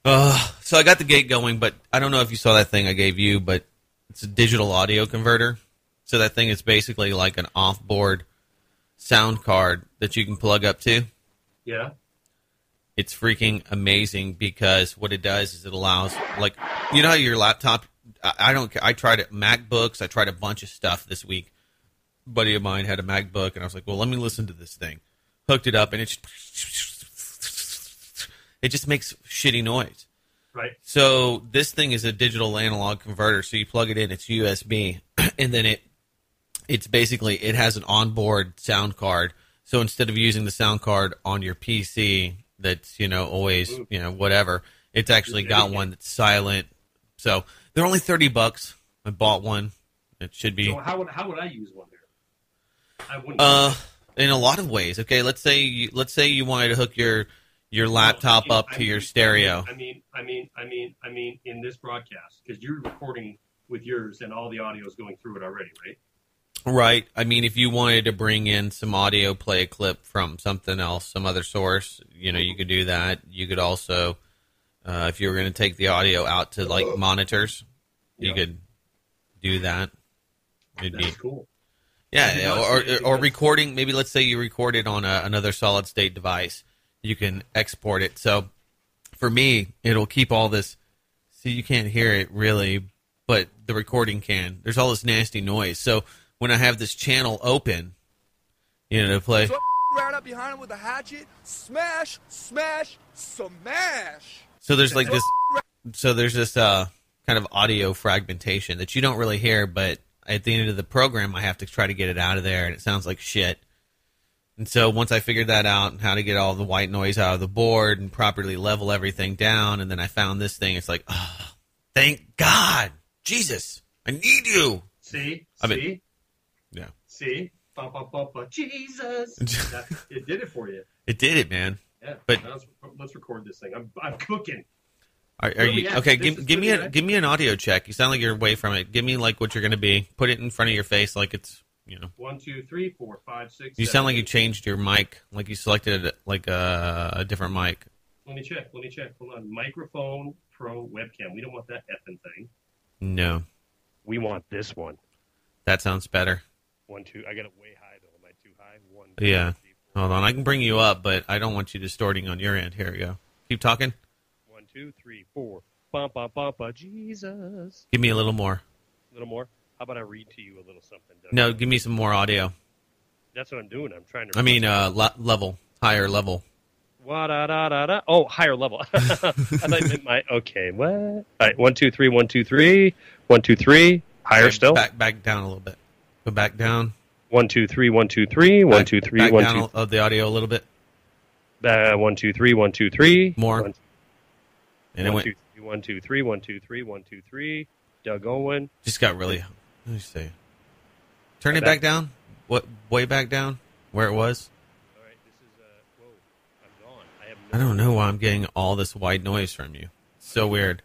So I got the gate going, but I don't know if you saw that thing I gave you, but it's a digital audio converter. So that thing is basically like an off-board sound card that you can plug up to. Yeah. It's freaking amazing because what it does is it allows, like, you know how your laptop, I tried it, MacBooks, I tried a bunch of stuff this week. A buddy of mine had a MacBook, and I was like, well, let me listen to this thing. Hooked it up, and it just makes shitty noise. Right. So this thing is a digital analog converter, so you plug it in, it's USB, and then it's basically, it has an onboard sound card. So instead of using the sound card on your PC that's, always, whatever, it's actually got one that's silent. So they're only $30. I bought one. It should be. So how would I use one there? I wouldn't. In a lot of ways. Okay, let's say you wanted to hook your laptop up to your stereo. I mean, in this broadcast, because you're recording with yours and all the audio is going through it already, right? Right. I mean, if you wanted to bring in some audio, play a clip from something else, some other source, you could do that. You could also, if you were going to take the audio out to like monitors, you could do that. That's cool. Yeah, or recording. Maybe let's say you record it on another solid state device. You can export it. So for me, it'll keep all this. See, you can't hear it really, but the recording can. There's all this nasty noise. So when I have this channel open, to play. So right up behind him with a hatchet, smash, smash, smash. So there's like this. So there's this kind of audio fragmentation that you don't really hear, but at the end of the program, I have to try to get it out of there, and it sounds like shit. And so once I figured that out, and how to get all the white noise out of the board and properly level everything down, and then I found this thing, it's like, oh, thank God. Jesus, I need you. See? Yeah. See? Jesus. It did it for you. It did it, man. Yeah. But let's record this thing. I'm cooking. Are you okay? Give me an audio check. You sound like you're away from it. Give me like what you're going to be. Put it in front of your face, like it's 1, 2, 3, 4, 5, 6. You 7, sound like you 8. changed your mic, like you selected like a different mic. Let me check. Hold on. Microphone Pro webcam. We don't want that effing thing. No. We want this one. That sounds better. 1, 2. I got it way high though. Am I too high? 1. 2, Yeah. 3, 4. Hold on. I can bring you up, but I don't want you distorting on your end. Here we go. Keep talking. 1, 2, 3, 4. Bum, bum, bum, bum, Jesus. Give me a little more. A little more? How about I read to you a little something? No, give me some more audio. That's what I'm doing. I'm trying to. I mean, level. Higher level. Wa-da-da-da-da. Oh, higher level. I thought you meant my. Okay, what? All right, 1, 2, 3, 1, 2, 3. 1, 2, 3. Higher still? Back down a little bit. Go back down. 1, 2, 3, 1, 2, 3. 1, 2, 3, back 1, down 2. The audio a little bit. 1, 2, 3, 1, 2, 3. More. And it went. 1, 2, 3, 1, 2, 3, 1, 2, 3. Doug Owen. Just got really. Let me see. Turn it back down. What? Way back down? Where it was? All right. This is. Whoa. I'm gone. I don't know why I'm getting all this white noise from you. So weird.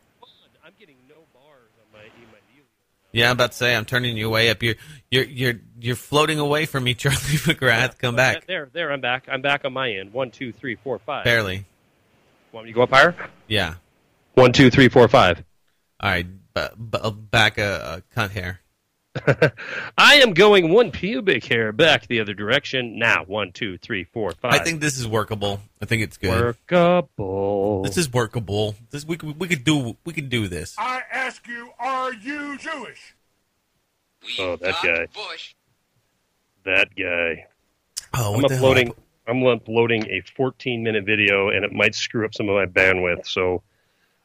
I'm getting no bars on my deal. Yeah, I'm about to say I'm turning you way up. You're floating away from me, Charlie McGrath. Come back. There. I'm back. I'm back on my end. 1, 2, 3, 4, 5. Barely. Want me to go up higher? Yeah. 1, 2, 3, 4, 5. All right. Back a cunt hair. I am going one pubic hair back the other direction. Now, 1, 2, 3, 4, 5. I think this is workable. I think it's good. Workable. This is workable. We could do this. I ask you, are you Jewish? Oh, that guy. Bush. That guy. Oh, I'm uploading a 14-minute video, and it might screw up some of my bandwidth. So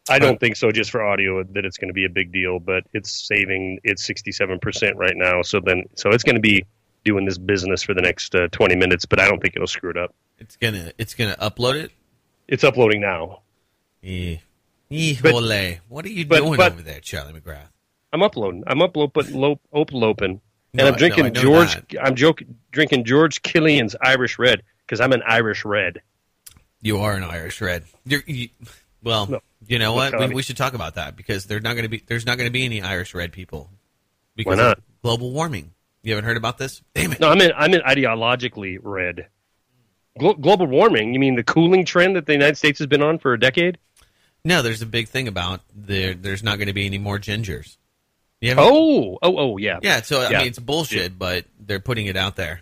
I don't think so. Just for audio, that it's going to be a big deal. But it's 67% right now. So it's going to be doing this business for the next 20 minutes. But I don't think it'll screw it up. It's gonna upload it. It's uploading now. What are you doing over there, Charlie McGrath? I'm uploading. I'm uploading. And I'm drinking drinking George Killian's Irish Red because I'm an Irish Red. You are an Irish Red. You know what? We should talk about that because there's not going to be any Irish Red people. Because why not? Of global warming. You haven't heard about this? Damn it! No, I'm in ideologically red. Global warming? You mean the cooling trend that the United States has been on for a decade? No, there's a big thing about there's not going to be any more gingers. Yeah. Yeah, so I mean, it's bullshit, but they're putting it out there.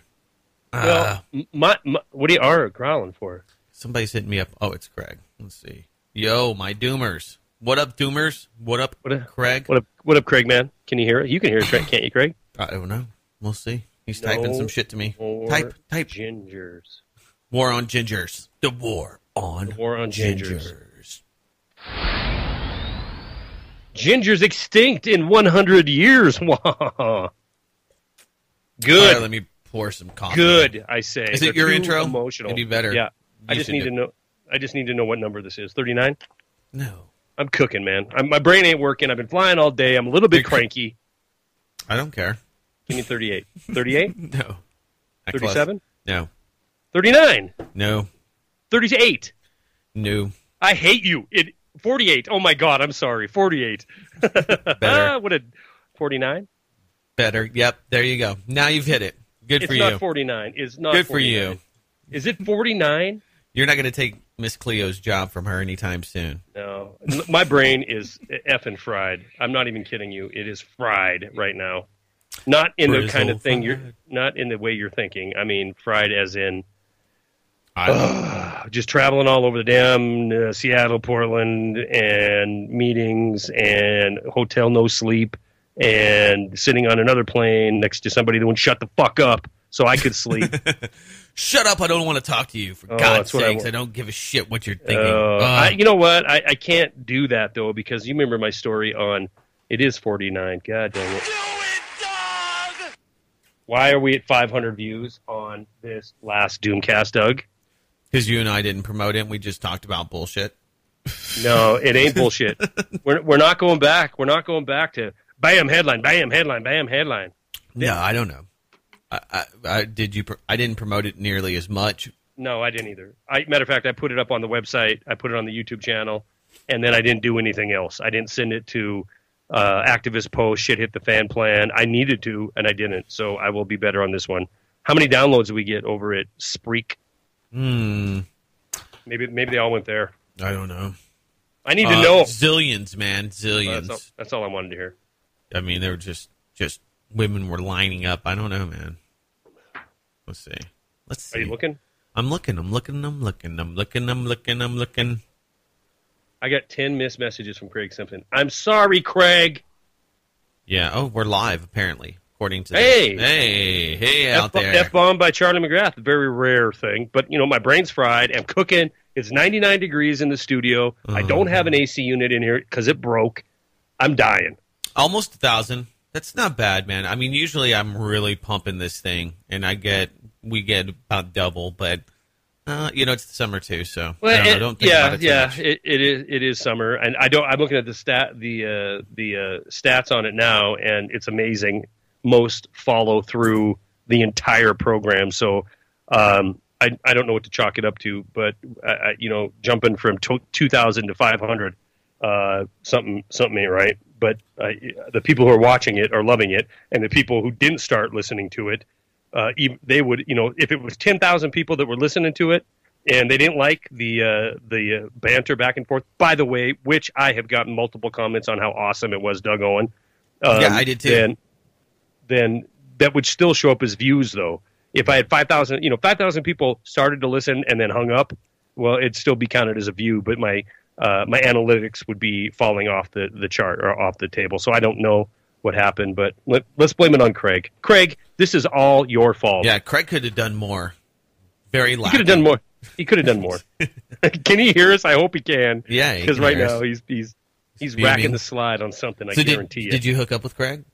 Well, what are you growling for? Somebody's hitting me up. Oh, it's Craig. Let's see. Yo, my Doomers. What up, Doomers? What up, Craig? What up, Craig, man? Can you hear it? You can hear it, can't you, Craig? I don't know. We'll see. He's typing some shit to me. Type. Gingers. War on gingers. The war on gingers. Gingers extinct in 100 years. Good. All right, let me pour some coffee. Good, I say. Is it your intro? Emotional. Maybe better. Yeah. I just need to know what number this is. 39? No. I'm cooking, man. My brain ain't working. I've been flying all day. I'm a little bit cranky. I don't care. Give me 38. 38? No. 37? No. 39? No. 38? No. I hate you. 48. Oh my God, I'm sorry. 48. Better. What a 49? Better. Yep. There you go. Now you've hit it. Good for you. It's not 49. It's not Good 49. for you. Is it 49? You're not going to take Miss Cleo's job from her anytime soon. No. My brain is effing fried. I'm not even kidding you. It is fried right now. Not in the kind of thing not in the way you're thinking. I mean, fried as in just traveling all over the damn Seattle, Portland, and meetings and hotel no sleep, and sitting on another plane next to somebody that wouldn't shut the fuck up so I could sleep. Shut up! I don't want to talk to you. For God's sakes, I don't give a shit what you're thinking. You know what? I can't do that though, because you remember my story on it is 49. God dang it! Why are we at 500 views on this last Doomcast, Doug? Because you and I didn't promote it. We just talked about bullshit. No, it ain't bullshit. We're not going back. We're not going back to bam headline, bam headline, bam headline. No, I don't know. I didn't promote it nearly as much. No, I didn't either. Matter of fact, I put it up on the website. I put it on the YouTube channel, and then I didn't do anything else. I didn't send it to activist post, shit hit the fan plan. I needed to, and I didn't. So I will be better on this one. How many downloads do we get over at Spreak? Maybe they all went there. I don't know. I need to know. Zillions, man, zillions. That's all I wanted to hear. I mean, they were just women were lining up. I don't know, man. Let's see. Are you looking? I'm looking. I got 10 missed messages from Craig Simpson. I'm sorry, Craig. Yeah. Oh, we're live apparently, according to Hey, out there. F-bomb by Charlie McGrath. A very rare thing, but my brain's fried. I'm cooking. It's 99 degrees in the studio. I don't have an AC unit in here because it broke. I'm dying. Almost 1,000. That's not bad, man. I mean, usually I'm really pumping this thing, and we get about double, but it's the summer too, so don't think about it too much. It is summer, and I'm looking at the stats on it now, and it's amazing. Most follow through the entire program, so I don't know what to chalk it up to, but jumping from 2,000 to 500, something ain't right. But the people who are watching it are loving it, and the people who didn't start listening to it, they would, if it was 10,000 people that were listening to it, and they didn't like the banter back and forth. By the way, which I have gotten multiple comments on how awesome it was, Doug Owen. Yeah, I did too. Then that would still show up as views, though. If I had 5,000, 5,000 people started to listen and then hung up, well, it'd still be counted as a view, but my analytics would be falling off the chart or off the table. So I don't know what happened, but let's blame it on Craig. Craig, this is all your fault. Yeah, Craig could have done more. Very lacking. He could have done more. Can he hear us? I hope he can. Yeah, because right now he's racking the slide on something. I guarantee you. Did you hook up with Craig?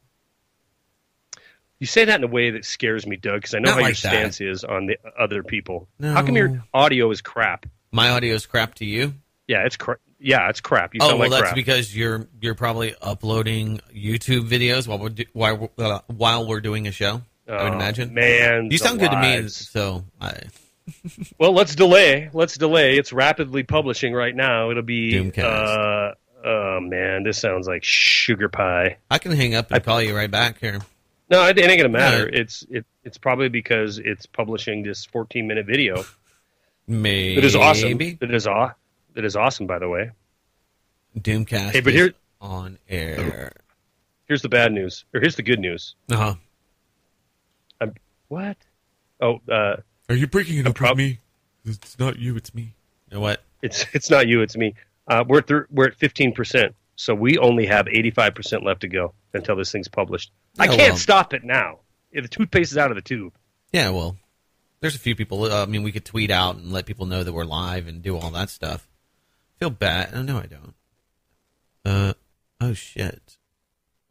You say that in a way that scares me, Doug, because I know how your stance is on the other people. No. How come your audio is crap? My audio is crap to you? Yeah, it's crap. Yeah, it's crap. You sound like crap. crap. That's because you're probably uploading YouTube videos while we're doing a show. I would imagine. Man, you sound good to me. So well, let's delay. It's rapidly publishing right now. It'll be Doomcast. Oh man, this sounds like sugar pie. I can hang up and call you right back here. No, it ain't gonna matter. Yeah. It's probably because it's publishing this 14-minute video. Maybe That is awesome. That is awesome, by the way. Doomcast Hey, but is on air. Here's the bad news, or here's the good news. Uh-huh. What? Oh, are you breaking it up with me? It's not you, it's me. You know what? It's not you, it's me. We're at 15%, so we only have 85% left to go until this thing's published. I can't stop it now. The toothpaste is out of the tube. Yeah, well, there's a few people. I mean, we could tweet out and let people know that we're live and do all that stuff. Feel bad. Oh, no, I don't. Oh, shit.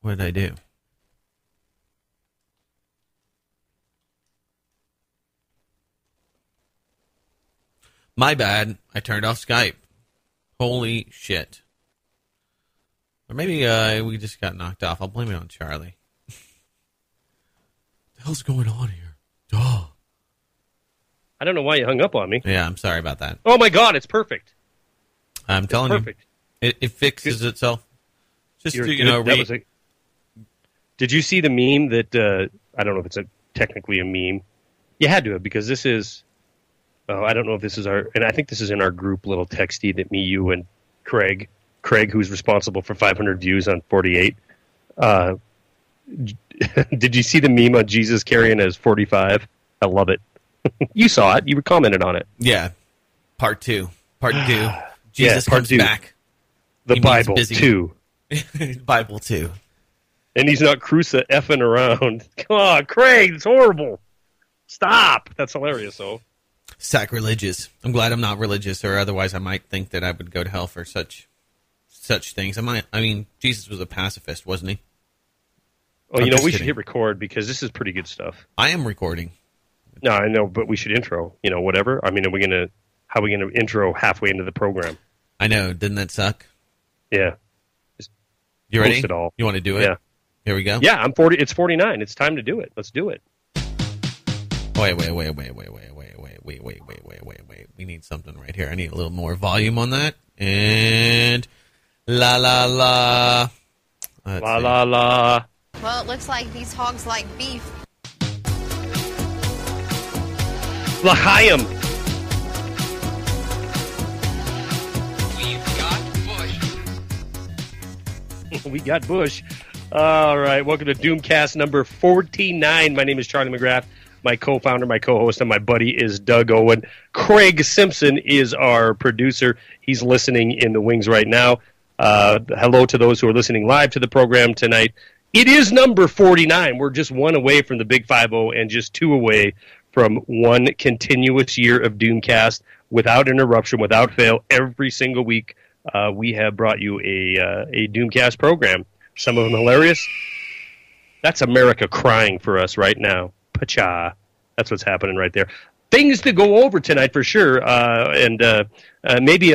What did I do? My bad. I turned off Skype. Holy shit. Or maybe we just got knocked off. I'll blame it on Charlie. What the hell's going on here? Duh. I don't know why you hung up on me. Yeah, I'm sorry about that. Oh, my God, it's perfect. I'm telling you. Perfect. It fixes itself. Just to, Did you see the meme that, I don't know if it's technically a meme. You had to have, because this is, I don't know if this is and I think this is in our group little texty that me, you, and Craig, who's responsible for 500 views on 48. Did you see the meme on Jesus carrying as 45? I love it. You saw it. You commented on it. Yeah. Part 2. Jesus comes back. The Bible 2. Bible 2. And he's not crucifixing effing around. Come on, Craig, it's horrible. Stop. That's hilarious, though. Sacrilegious. I'm glad I'm not religious, or otherwise I might think that I would go to hell for such things. I mean, Jesus was a pacifist, wasn't he? Well, we should hit record, because this is pretty good stuff. I am recording. No, I know, but we should intro. Whatever. I mean, how are we gonna intro halfway into the program? I know. Didn't that suck? Yeah. You ready? It all. You want to do it? Yeah. Here we go. Yeah, I'm 40. It's 49. It's time to do it. Let's do it. Wait. We need something right here. I need a little more volume on that. And la la la. La la la. Well, it looks like these hogs like beef. L'chaim. We got Bush. All right. Welcome to Doomcast number 49. My name is Charlie McGrath. My co-founder, my co-host, and my buddy is Doug Owen. Craig Simpson is our producer. He's listening in the wings right now. Hello to those who are listening live to the program tonight. It is number 49. We're just one away from the Big 5-0 and just two away from one continuous year of Doomcast without interruption, without fail. Every single week, we have brought you a Doomcast program. Some of them hilarious. That's America crying for us right now. Pacha. That's what's happening right there. Things to go over tonight for sure. And maybe,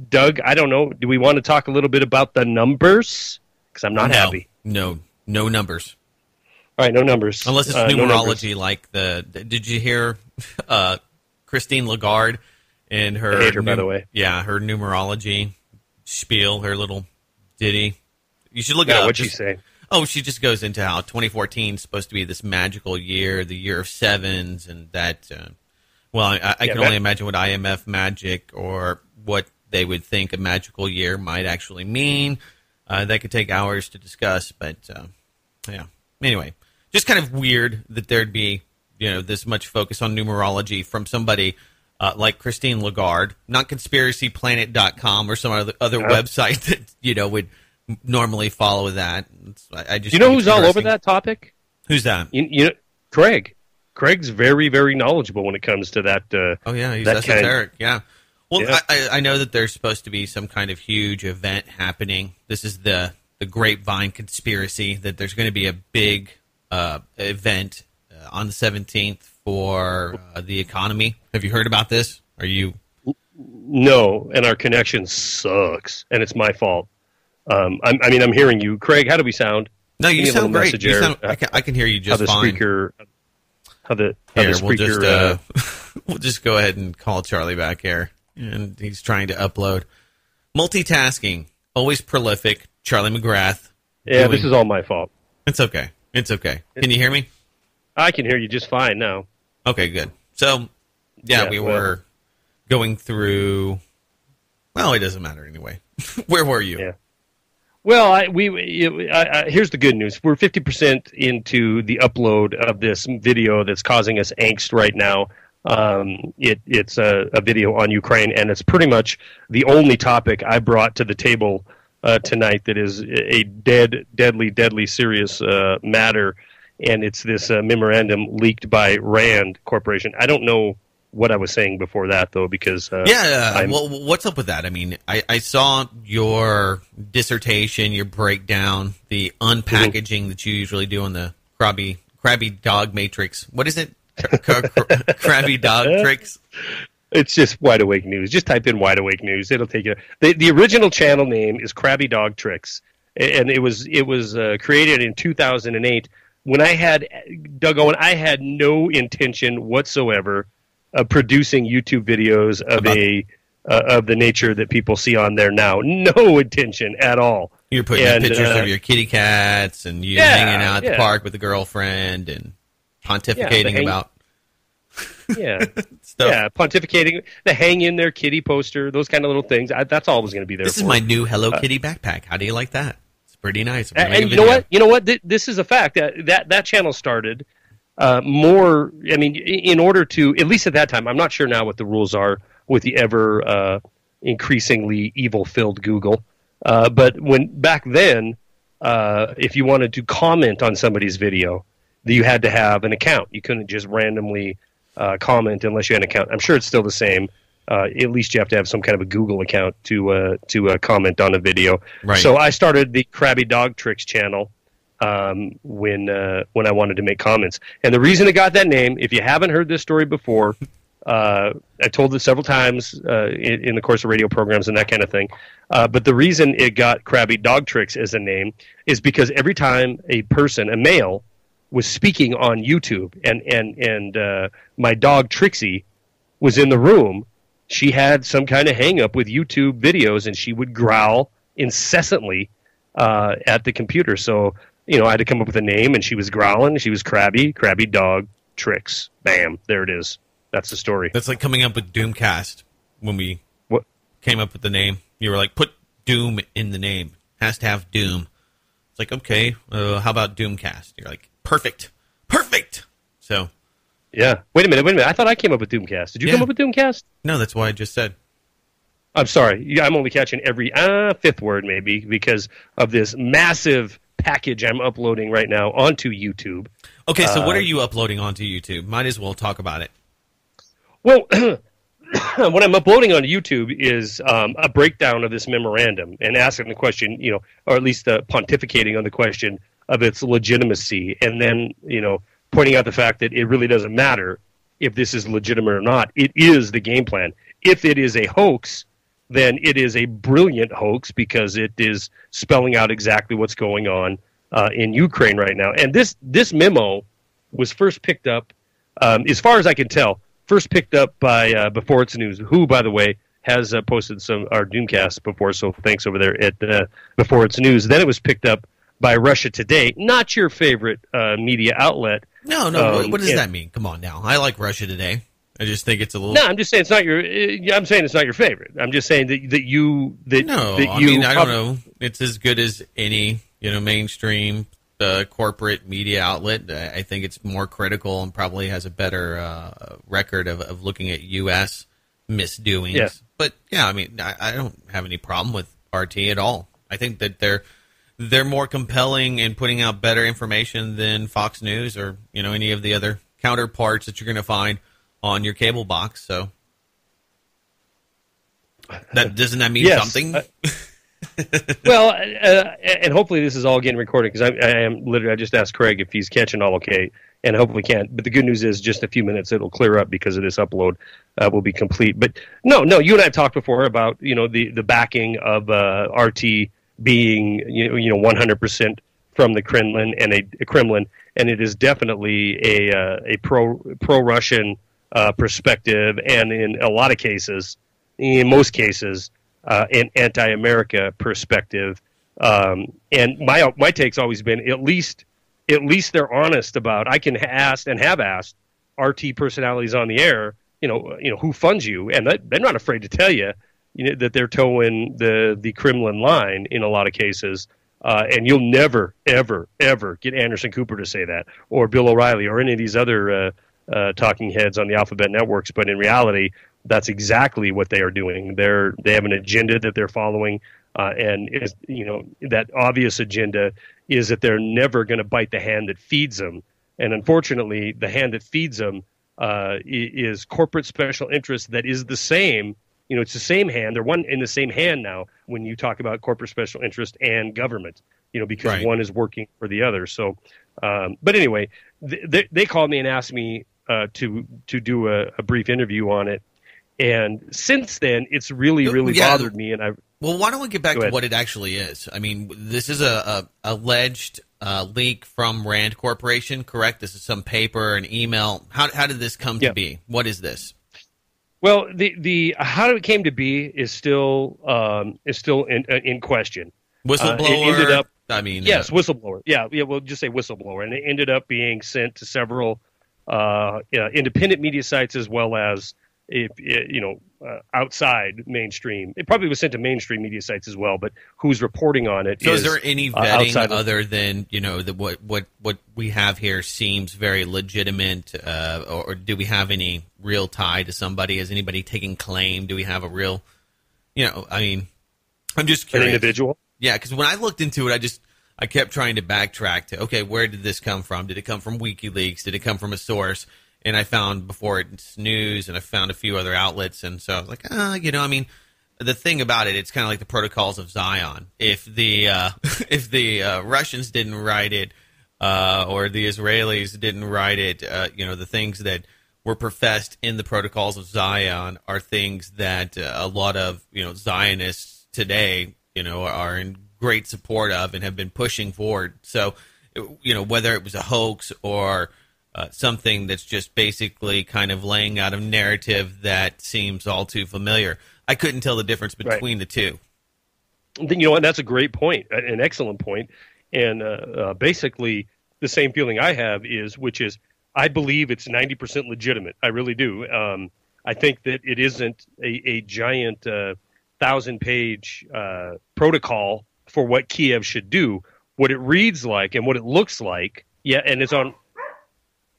Doug, I don't know. Do we want to talk a little bit about the numbers? Because I'm not happy. No numbers. All right, no numbers. Unless it's numerology, like did you hear Christine Lagarde and her... I hate her, by the way. Yeah, her numerology spiel, her little ditty. You should look it up. What'd she say? Oh, she just goes into how 2014 is supposed to be this magical year, the year of sevens, and that, I can only imagine what IMF magic or what they would think a magical year might actually mean. That could take hours to discuss, but, yeah. Anyway, just kind of weird that there'd be, this much focus on numerology from somebody like Christine Lagarde, not conspiracyplanet.com or some other website that, would normally follow that. I just who's all over that topic? Who's that? Craig. Craig's very, very knowledgeable when it comes to that. He's esoteric. Yeah. Well, yeah. I know that there's supposed to be some kind of huge event happening. This is the grapevine conspiracy that there's going to be a big event on the 17th for the economy. Have you heard about this? Are you? No, and our connection sucks, and it's my fault. I'm hearing you, Craig. How do we sound? No, you sound great. I can hear you just fine. We'll just go ahead and call Charlie back here, and he's trying to upload. Multitasking, always prolific. Charlie McGrath. Yeah, this is all my fault. It's okay. Can you hear me? I can hear you just fine now. Okay, good. So, we were going through. Well, it doesn't matter anyway. Where were you? Yeah. Well, here's the good news. We're 50% into the upload of this video that's causing us angst right now. It's a video on Ukraine, and it's pretty much the only topic I brought to the table tonight that is a deadly serious matter, and it's this memorandum leaked by Rand Corporation. I don't know what I was saying before that, though, because well, what's up with that? I mean, I saw your dissertation, your breakdown, the unpackaging that you usually do on the crabby dog matrix. What is it? Crabbydogtrix. It's just Wide Awake News. Just type in Wide Awake News. It'll take you. The original channel name is crabbydogtrix, and it was created in 2008. When I had Doug Owen, I had no intention whatsoever of producing YouTube videos of the nature that people see on there now. No intention at all. You're putting pictures of your kitty cats and you hanging out at the park with a girlfriend and pontificating about stuff. Yeah, pontificating, the hang in there kitty poster, those kind of little things. That's all I was going to be there This for. is my new Hello Kitty backpack. How do you like that? It's pretty nice. And you know what? This is a fact. That channel started more, I mean, in order to, at least at that time, I'm not sure now what the rules are with the ever increasingly evil-filled Google. But back then, if you wanted to comment on somebody's video, you had to have an account. You couldn't just randomly comment unless you had an account. I'm sure it's still the same. At least you have to have some kind of a Google account to comment on a video. Right. So I started the crabbydogtrix channel when I wanted to make comments. And the reason it got that name, if you haven't heard this story before, I told it several times in the course of radio programs and that kind of thing. But the reason it got crabbydogtrix as a name is because every time a male, was speaking on YouTube, and my dog Trixie was in the room, she had some kind of hang-up with YouTube videos, and she would growl incessantly at the computer. So, I had to come up with a name, and she was growling. She was Crabby Dog Trix. Bam, there it is. That's the story. That's like coming up with Doomcast when we came up with the name. You were like, put Doom in the name. Has to have Doom. It's like, okay, how about Doomcast? You're like, perfect. So, yeah. Wait a minute. I thought I came up with Doomcast. Did you come up with Doomcast? No, that's why I just said. I'm sorry. I'm only catching every fifth word maybe because of this massive package I'm uploading right now onto YouTube. Okay, so what are you uploading onto YouTube? Might as well talk about it. Well, what I'm uploading on YouTube is a breakdown of this memorandum and asking the question, or at least pontificating on the question of its legitimacy, and then, pointing out the fact that it really doesn't matter if this is legitimate or not. It is the game plan. If it is a hoax, then it is a brilliant hoax because it is spelling out exactly what's going on in Ukraine right now. And this memo was first picked up, as far as I can tell, picked up by Before It's News, who, by the way, has posted our Doomcast before, so thanks over there at Before It's News. Then it was picked up by Russia Today, not your favorite media outlet. No, what does that mean? Come on now. I like Russia Today. I just think it's a little... No, I'm just saying it's not your... I'm saying it's not your favorite. I'm just saying that you... I don't know. It's as good as any, mainstream corporate media outlet. I think it's more critical and probably has a better record of looking at U.S. misdoings. Yeah. But, yeah, I mean, I don't have any problem with RT at all. I think that they're more compelling in putting out better information than Fox News or, any of the other counterparts that you're going to find on your cable box. So doesn't that mean something? Well, and hopefully this is all getting recorded because I just asked Craig if he's catching all okay, and hopefully can't. But the good news is just a few minutes it'll clear up because of this upload will be complete. But no, you and I have talked before about the backing of RT being 100% from the Kremlin and it is definitely a pro-Russian perspective, and in a lot of cases, in most cases, an anti-America perspective. And my take's always been at least they're honest about. I can ask and have asked RT personalities on the air, who funds you, and they're not afraid to tell you that they're towing the Kremlin line in a lot of cases. And you'll never, ever, ever get Anderson Cooper to say that, or Bill O'Reilly, or any of these other talking heads on the alphabet networks. But in reality, that's exactly what they are doing. They have an agenda that they're following, and that obvious agenda is that they're never going to bite the hand that feeds them. And unfortunately, the hand that feeds them is corporate special interest that is the same. It's the same hand. They're one in the same hand now when you talk about corporate special interest and government, because Right. one is working for the other. So, but anyway, they called me and asked me to do a brief interview on it. And since then, it's really bothered me. And Well, why don't we get back Go to ahead. what it actually is? I mean, this is a alleged leak from Rand Corporation, correct? This is some paper, an email. How did this come to be? What is this? Well, the how it came to be is still in question. Whistleblower. It ended up, yes, whistleblower. Yeah, we'll just say whistleblower, and it ended up being sent to several independent media sites as well as outside mainstream. It probably was sent to mainstream media sites as well, but who's reporting on it? So is there any vetting other than what we have here seems very legitimate, or do we have any real tie to somebody? Is anybody taking claim? Do we have a real, I'm just curious. An individual? Yeah, because when I looked into it, I kept trying to backtrack to, okay, where did this come from? Did it come from WikiLeaks? Did it come from a source? And I found before it's news, and I found a few other outlets, and so I was like, the thing about it, it's kind of like the protocols of Zion. If the Russians didn't write it, or the Israelis didn't write it, the things that were professed in the protocols of Zion are things that a lot of Zionists today, are in great support of and have been pushing forward. So, whether it was a hoax or something that's just basically kind of laying out a narrative that seems all too familiar, I couldn't tell the difference between the two. And that's a great point, an excellent point. And basically, the same feeling I have which is, I believe it's 90% legitimate. I really do. I think that it isn't a giant 1,000-page protocol for what Kiev should do. What it reads like and what it looks like, and it's on.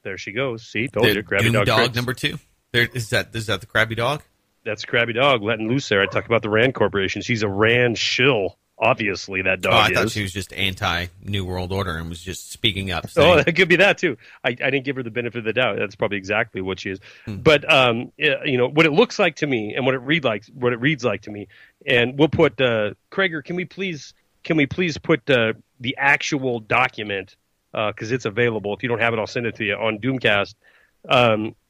There she goes. See, told you, Crabby Doom Dog number 2. Is that the Crabby Dog? That's Crabby Dog letting loose there. I talked about the Rand Corporation. She's a Rand shill. Obviously, that dog I thought she was just anti-New World Order and was just speaking up. Oh, that could be that, too. I didn't give her the benefit of the doubt. That's probably exactly what she is. But, what it looks like to me and what it reads like to me, and we'll put, Krager, can we please put the actual document, because it's available. If you don't have it, I'll send it to you on Doomcast.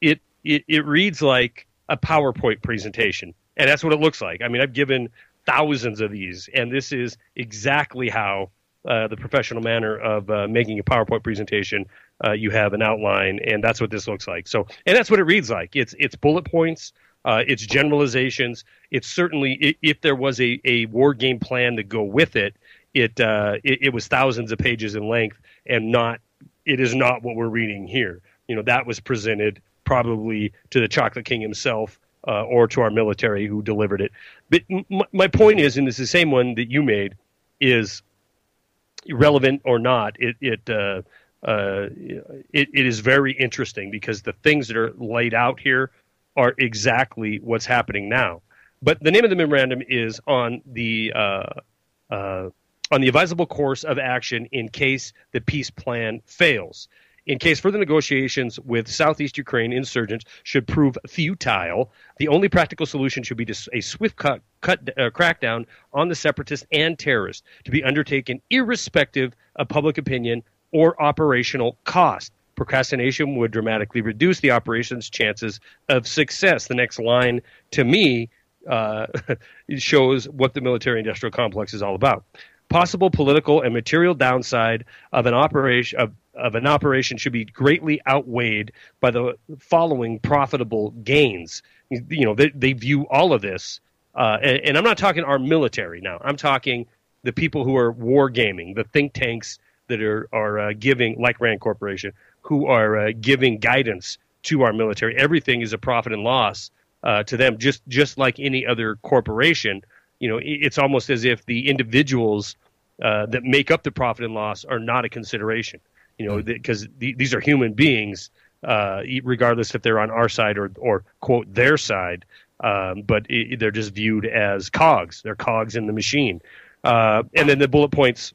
It reads like a PowerPoint presentation, and that's what it looks like. I mean, I've given thousands of these, and this is exactly how the professional manner of making a PowerPoint presentation. You have an outline, and that's what this looks like. So, and that's what it reads like. It's bullet points. It's generalizations. It's certainly, if there was a war game plan to go with it, it was thousands of pages in length, and it is not what we're reading here. That was presented probably to the Chocolate King himself, or to our military who delivered it. But my point is, and it's the same one that you made, is relevant or not. It is very interesting because the things that are laid out here are exactly what's happening now. But the name of the memorandum is on the advisable course of action in case the peace plan fails. In case further negotiations with Southeast Ukraine insurgents should prove futile, the only practical solution should be a swift crackdown on the separatists and terrorists to be undertaken irrespective of public opinion or operational cost. Procrastination would dramatically reduce the operation's chances of success. The next line, to me, shows what the military-industrial complex is all about. Possible political and material downside of an operation should be greatly outweighed by the following profitable gains. They view all of this, and I'm not talking our military now. I'm talking the people who are war gaming, the think tanks that are giving, like Rand Corporation, who are giving guidance to our military. Everything is a profit and loss to them, just like any other corporation. It's almost as if the individuals that make up the profit and loss are not a consideration. Because these are human beings, regardless if they're on our side or quote their side. But they're just viewed as cogs. They're cogs in the machine. And then the bullet points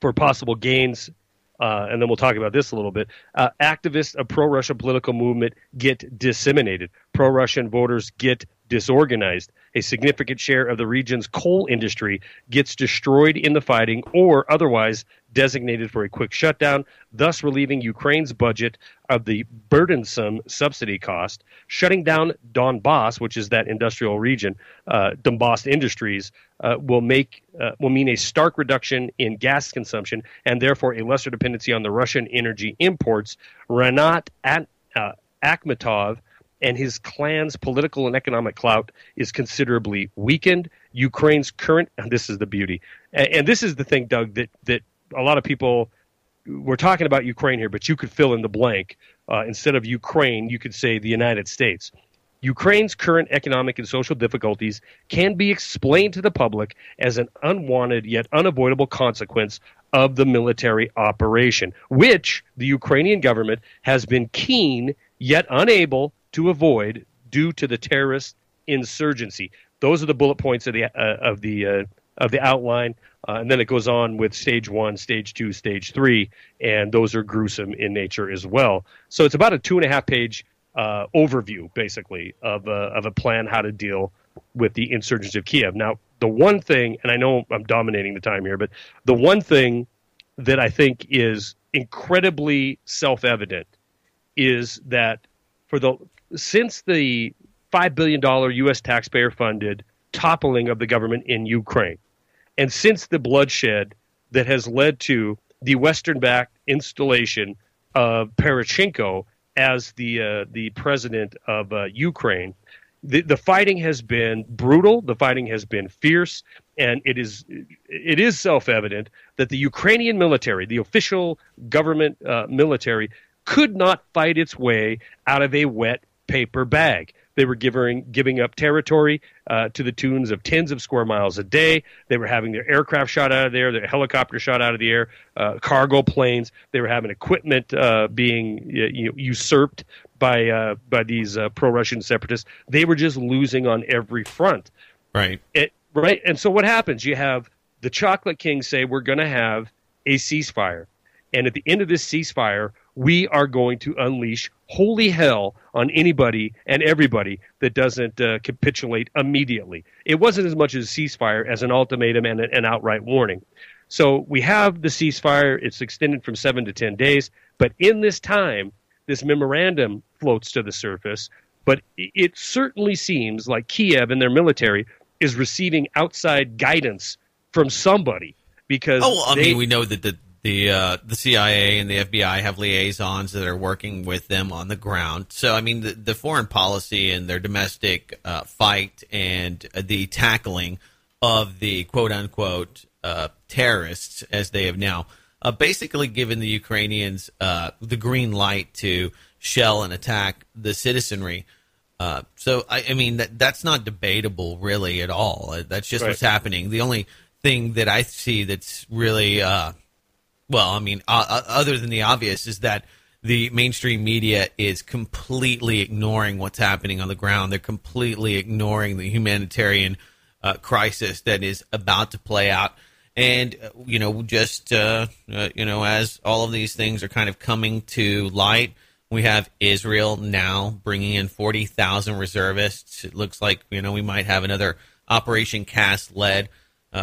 for possible gains, and then we'll talk about this a little bit. Activists of pro-Russian political movement get disseminated. Pro-Russian voters get disorganized. A significant share of the region's coal industry gets destroyed in the fighting or otherwise designated for a quick shutdown, thus relieving Ukraine's budget of the burdensome subsidy cost. Shutting down Donbass, which is that industrial region, Donbass Industries, will mean a stark reduction in gas consumption and therefore a lesser dependency on the Russian energy imports. Renat Akhmetov and his clan's political and economic clout is considerably weakened. Ukraine's current, and this is the beauty, and this is the thing, Doug, that a lot of people, we're talking about Ukraine here, but you could fill in the blank. Instead of Ukraine, you could say the United States. Ukraine's current economic and social difficulties can be explained to the public as an unwanted yet unavoidable consequence of the military operation, which the Ukrainian government has been keen yet unable to avoid due to the terrorist insurgency. Those are the bullet points of the outline, and then it goes on with stage 1, stage 2, stage 3, and those are gruesome in nature as well. So it's about a 2.5-page overview, basically, of a plan how to deal with the insurgency of Kiev. Now, the one thing, and I know I'm dominating the time here, but the one thing that I think is incredibly self-evident is that since the $5 billion U.S. taxpayer-funded toppling of the government in Ukraine, and since the bloodshed that has led to the Western-backed installation of Poroshenko as the president of Ukraine, the fighting has been brutal. The fighting has been fierce, and it is self-evident that the Ukrainian military, the official government military, could not fight its way out of a wet paper bag. They were giving up territory to the tunes of tens of square miles a day. They were having their aircraft shot out of there, their helicopters shot out of the air, cargo planes. They were having equipment being usurped by these pro-Russian separatists. They were just losing on every front. Right. Right. And so what happens? You have the Chocolate King say we're going to have a ceasefire. And at the end of this ceasefire, we are going to unleash holy hell on anybody and everybody that doesn't capitulate immediately. It wasn't as much as a ceasefire as an ultimatum and an outright warning. So we have the ceasefire. It's extended from 7 to 10 days. But in this time, this memorandum floats to the surface. But it certainly seems like Kiev and their military is receiving outside guidance from somebody. Because we know that the CIA and the FBI have liaisons that are working with them on the ground. So, I mean, the foreign policy and their domestic fight and the tackling of the quote-unquote terrorists, as they have now basically given the Ukrainians the green light to shell and attack the citizenry. So, I mean, that's not debatable really at all. That's just what's happening. The only thing that I see that's really other than the obvious, is that the mainstream media is completely ignoring what's happening on the ground. They're completely ignoring the humanitarian crisis that is about to play out. And, as all of these things are kind of coming to light, we have Israel now bringing in 40,000 reservists. It looks like, we might have another Operation Cast-led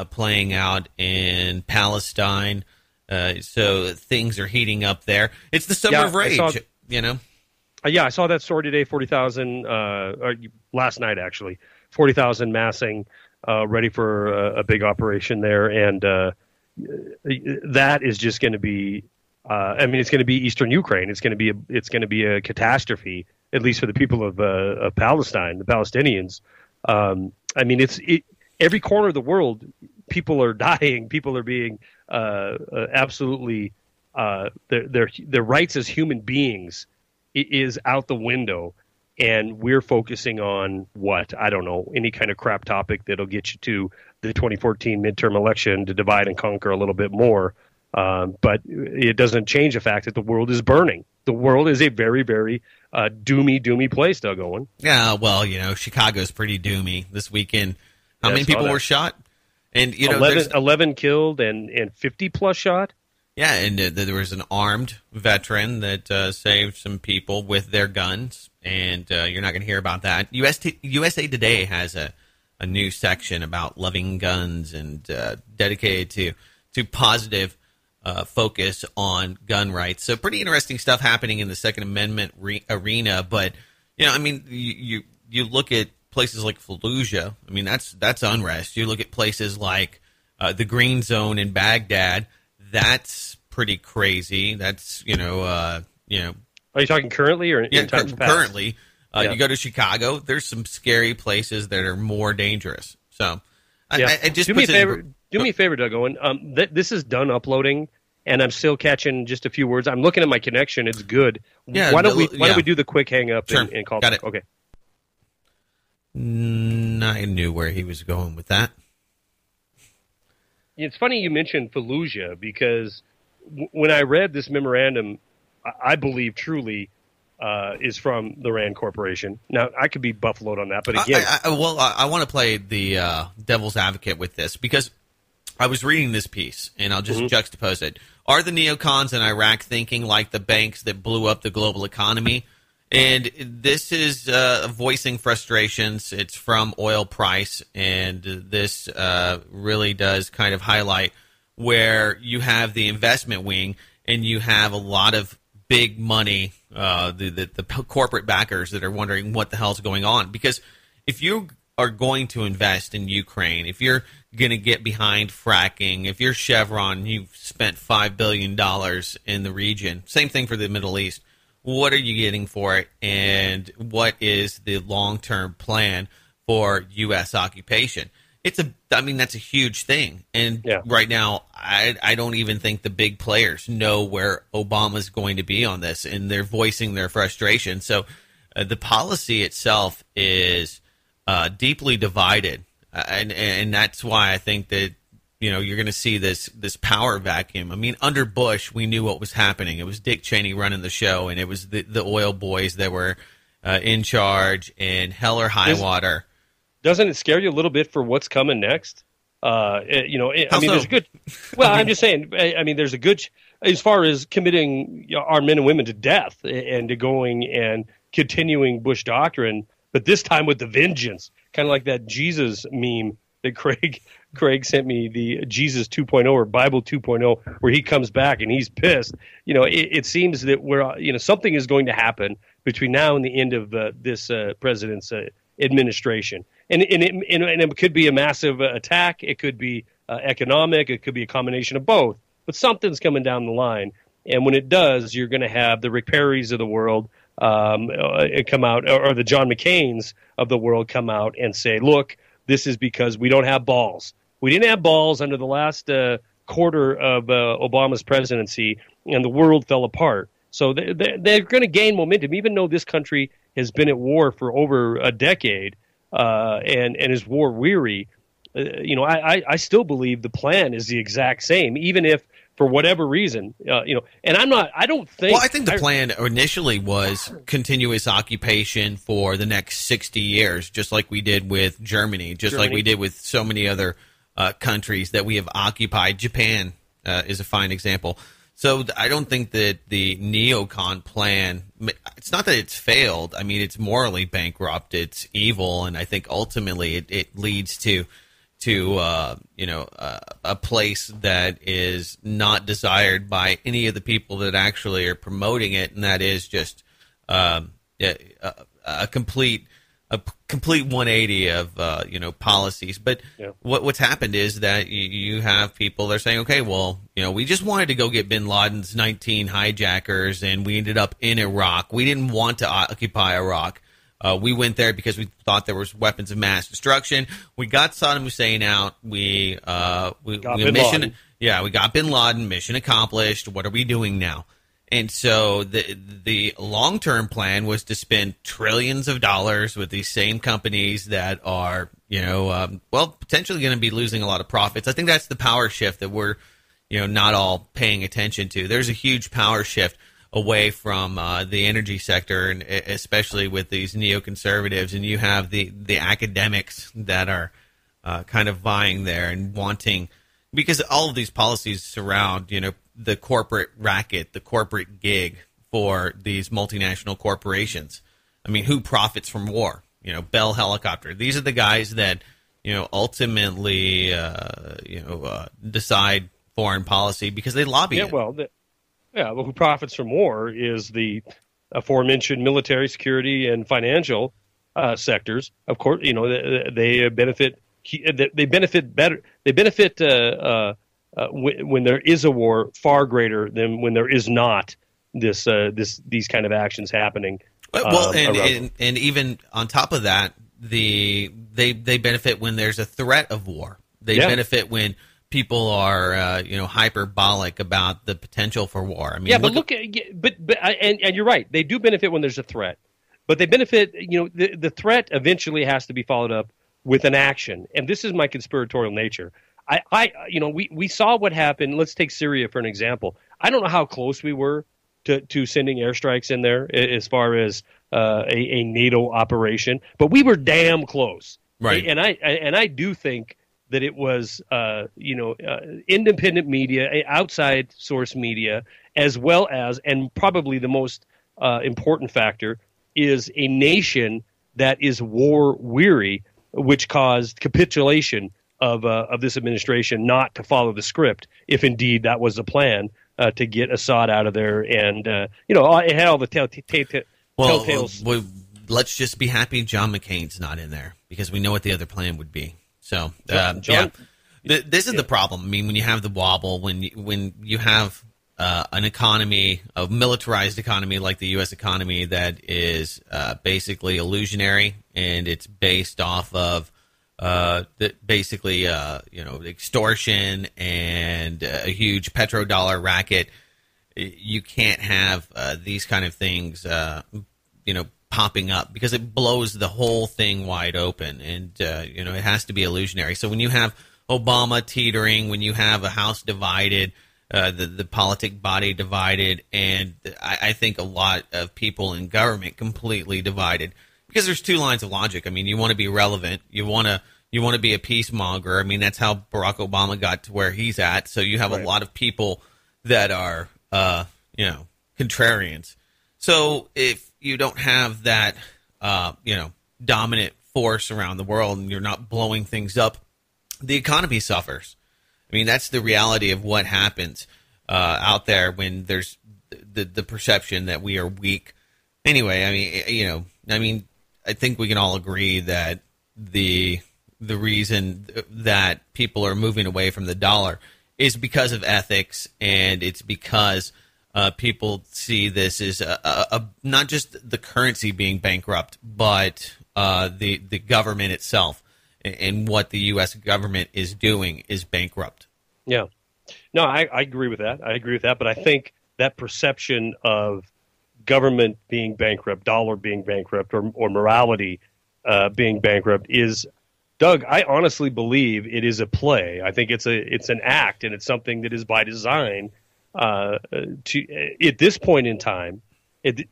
playing out in Palestine. So things are heating up there. It's the summer of rage, I saw that story today, 40,000, last night actually, 40,000 massing, ready for a big operation there. And that is just going to be, it's going to be Eastern Ukraine. It's going to be a catastrophe, at least for the people of Palestine, the Palestinians. Every corner of the world, people are dying. People are being absolutely their rights as human beings is out the window and we're focusing on what? I don't know, any kind of crap topic that'll get you to the 2014 midterm election to divide and conquer a little bit more. But it doesn't change the fact that the world is burning. The world is a very, very doomy place, Doug Owen. Yeah, well, Chicago's pretty doomy this weekend. How many people were shot? And 11 killed and 50 plus shot. Yeah, and there was an armed veteran that saved some people with their guns, and you're not going to hear about that. USA Today has a new section about loving guns and dedicated to positive focus on gun rights. So pretty interesting stuff happening in the Second Amendment arena. But you look at places like Fallujah. I mean, that's unrest. You look at places like the Green Zone in Baghdad. That's pretty crazy. That's Are you talking currently or in times past? Currently? You go to Chicago. There's some scary places that are more dangerous. So, I just do me a favor, Doug Owen. This is done uploading, and I'm still catching just a few words. I'm looking at my connection; it's good. Yeah, why don't we do the quick hang up and call? Got it. Okay. I knew where he was going with that. It's funny you mentioned Fallujah because when I read this memorandum, I believe truly is from the Rand Corporation. Now, I could be buffaloed on that, but again... I want to play the devil's advocate with this because I was reading this piece, and I'll just juxtapose it. Are the neocons in Iraq thinking like the banks that blew up the global economy? And this is voicing frustrations. It's from oil price, and this really does kind of highlight where you have the investment wing and you have a lot of big money, the corporate backers that are wondering what the hell's going on. Because if you are going to invest in Ukraine, if you're going to get behind fracking, if you're Chevron, you've spent $5 billion in the region, same thing for the Middle East. What are you getting for it, and what is the long-term plan for U.S. occupation? That's a huge thing. And right now, I don't even think the big players know where Obama's going to be on this, and they're voicing their frustration. So the policy itself is deeply divided, and that's why I think that you're going to see this power vacuum. I mean, under Bush, we knew what was happening. It was Dick Cheney running the show, and it was the oil boys that were in charge, and hell or high water. Doesn't it scare you a little bit for what's coming next? There's a good. Well, I'm just saying. I mean, there's a good as far as committing our men and women to death and to going and continuing Bush doctrine, but this time with the vengeance, kind of like that Jesus meme that Craig sent me, the Jesus 2.0 or Bible 2.0, where he comes back and he's pissed. It seems that something is going to happen between now and the end of this president's administration. And it could be a massive attack. It could be economic. It could be a combination of both. But something's coming down the line. And when it does, you're going to have the Rick Perrys of the world come out, or the John McCains of the world come out and say, look, this is because we don't have balls. We didn't have balls under the last quarter of Obama's presidency, and the world fell apart. So they're going to gain momentum, even though this country has been at war for over a decade and is war weary. I still believe the plan is the exact same, even if for whatever reason, and I don't think. Well, I think the plan initially was continuous occupation for the next 60 years, just like we did with Germany, like we did with so many other countries that we have occupied. Japan is a fine example. So I don't think that the neocon plan, it's not that it's failed. I mean, it's morally bankrupt. It's evil. And I think ultimately it leads to a place that is not desired by any of the people that actually are promoting it. And that is just a complete 180 of policies. But what's happened is that you have people that are saying, okay, well, we just wanted to go get bin Laden's 19 hijackers, and we ended up in Iraq. We didn't want to occupy Iraq. We went there because we thought there was weapons of mass destruction. We got Saddam Hussein out. We got bin Laden. Yeah, we got bin Laden. Mission accomplished. What are we doing now? And so the long-term plan was to spend trillions of dollars with these same companies that are, potentially going to be losing a lot of profits. I think that's the power shift that we're, not all paying attention to. There's a huge power shift away from the energy sector, and especially with these neoconservatives. And you have the academics that are kind of vying there and wanting, because all of these policies surround, the corporate racket, the corporate gig for these multinational corporations. I mean, who profits from war? Bell Helicopter. These are the guys that, ultimately, decide foreign policy because they lobby it. Well, who profits from war is the aforementioned military, security, and financial sectors. Of course, they benefit. They benefit better. They benefit when there is a war far greater than when there is not these kind of actions happening. Well, and even on top of that, they benefit when there's a threat of war. They benefit when people are hyperbolic about the potential for war. I mean, and you're right. They do benefit when there's a threat, but they benefit. The threat eventually has to be followed up with an action, and this is my conspiratorial nature. We saw what happened. Let's take Syria for an example. I don't know how close we were to sending airstrikes in there as far as a NATO operation, but we were damn close. Right. And I do think that it was independent media, outside source media, as well as, and probably the most important factor is a nation that is war weary, which caused capitulation of this administration not to follow the script, if indeed that was the plan, to get Assad out of there. And, it had all the telltales. Well, let's just be happy John McCain's not in there, because we know what the other plan would be. So, this is the problem. I mean, when you have the wobble, when you have an economy, a militarized economy like the U.S. economy that is basically illusionary, and it's based off of extortion and a huge petrodollar racket, you can't have these kind of things, popping up, because it blows the whole thing wide open, and it has to be illusionary. So when you have Obama teetering, when you have a House divided, the politic body divided, and I think a lot of people in government completely divided. Because there's two lines of logic. I mean, you want to be relevant. You want to be a peacemonger. I mean, that's how Barack Obama got to where he's at. So you have a lot of people that are, contrarians. So if you don't have that, dominant force around the world, and you're not blowing things up, the economy suffers. I mean, that's the reality of what happens out there when there's the perception that we are weak. Anyway, I think we can all agree that the reason that people are moving away from the dollar is because of ethics, and it's because people see this as not just the currency being bankrupt, but the government itself, and what the U.S. government is doing is bankrupt. Yeah. No, I agree with that. But I think that perception of government being bankrupt, dollar being bankrupt, or morality being bankrupt is, Doug, I honestly believe it is a play. I think it's an act, and it's something that is by design to at this point in time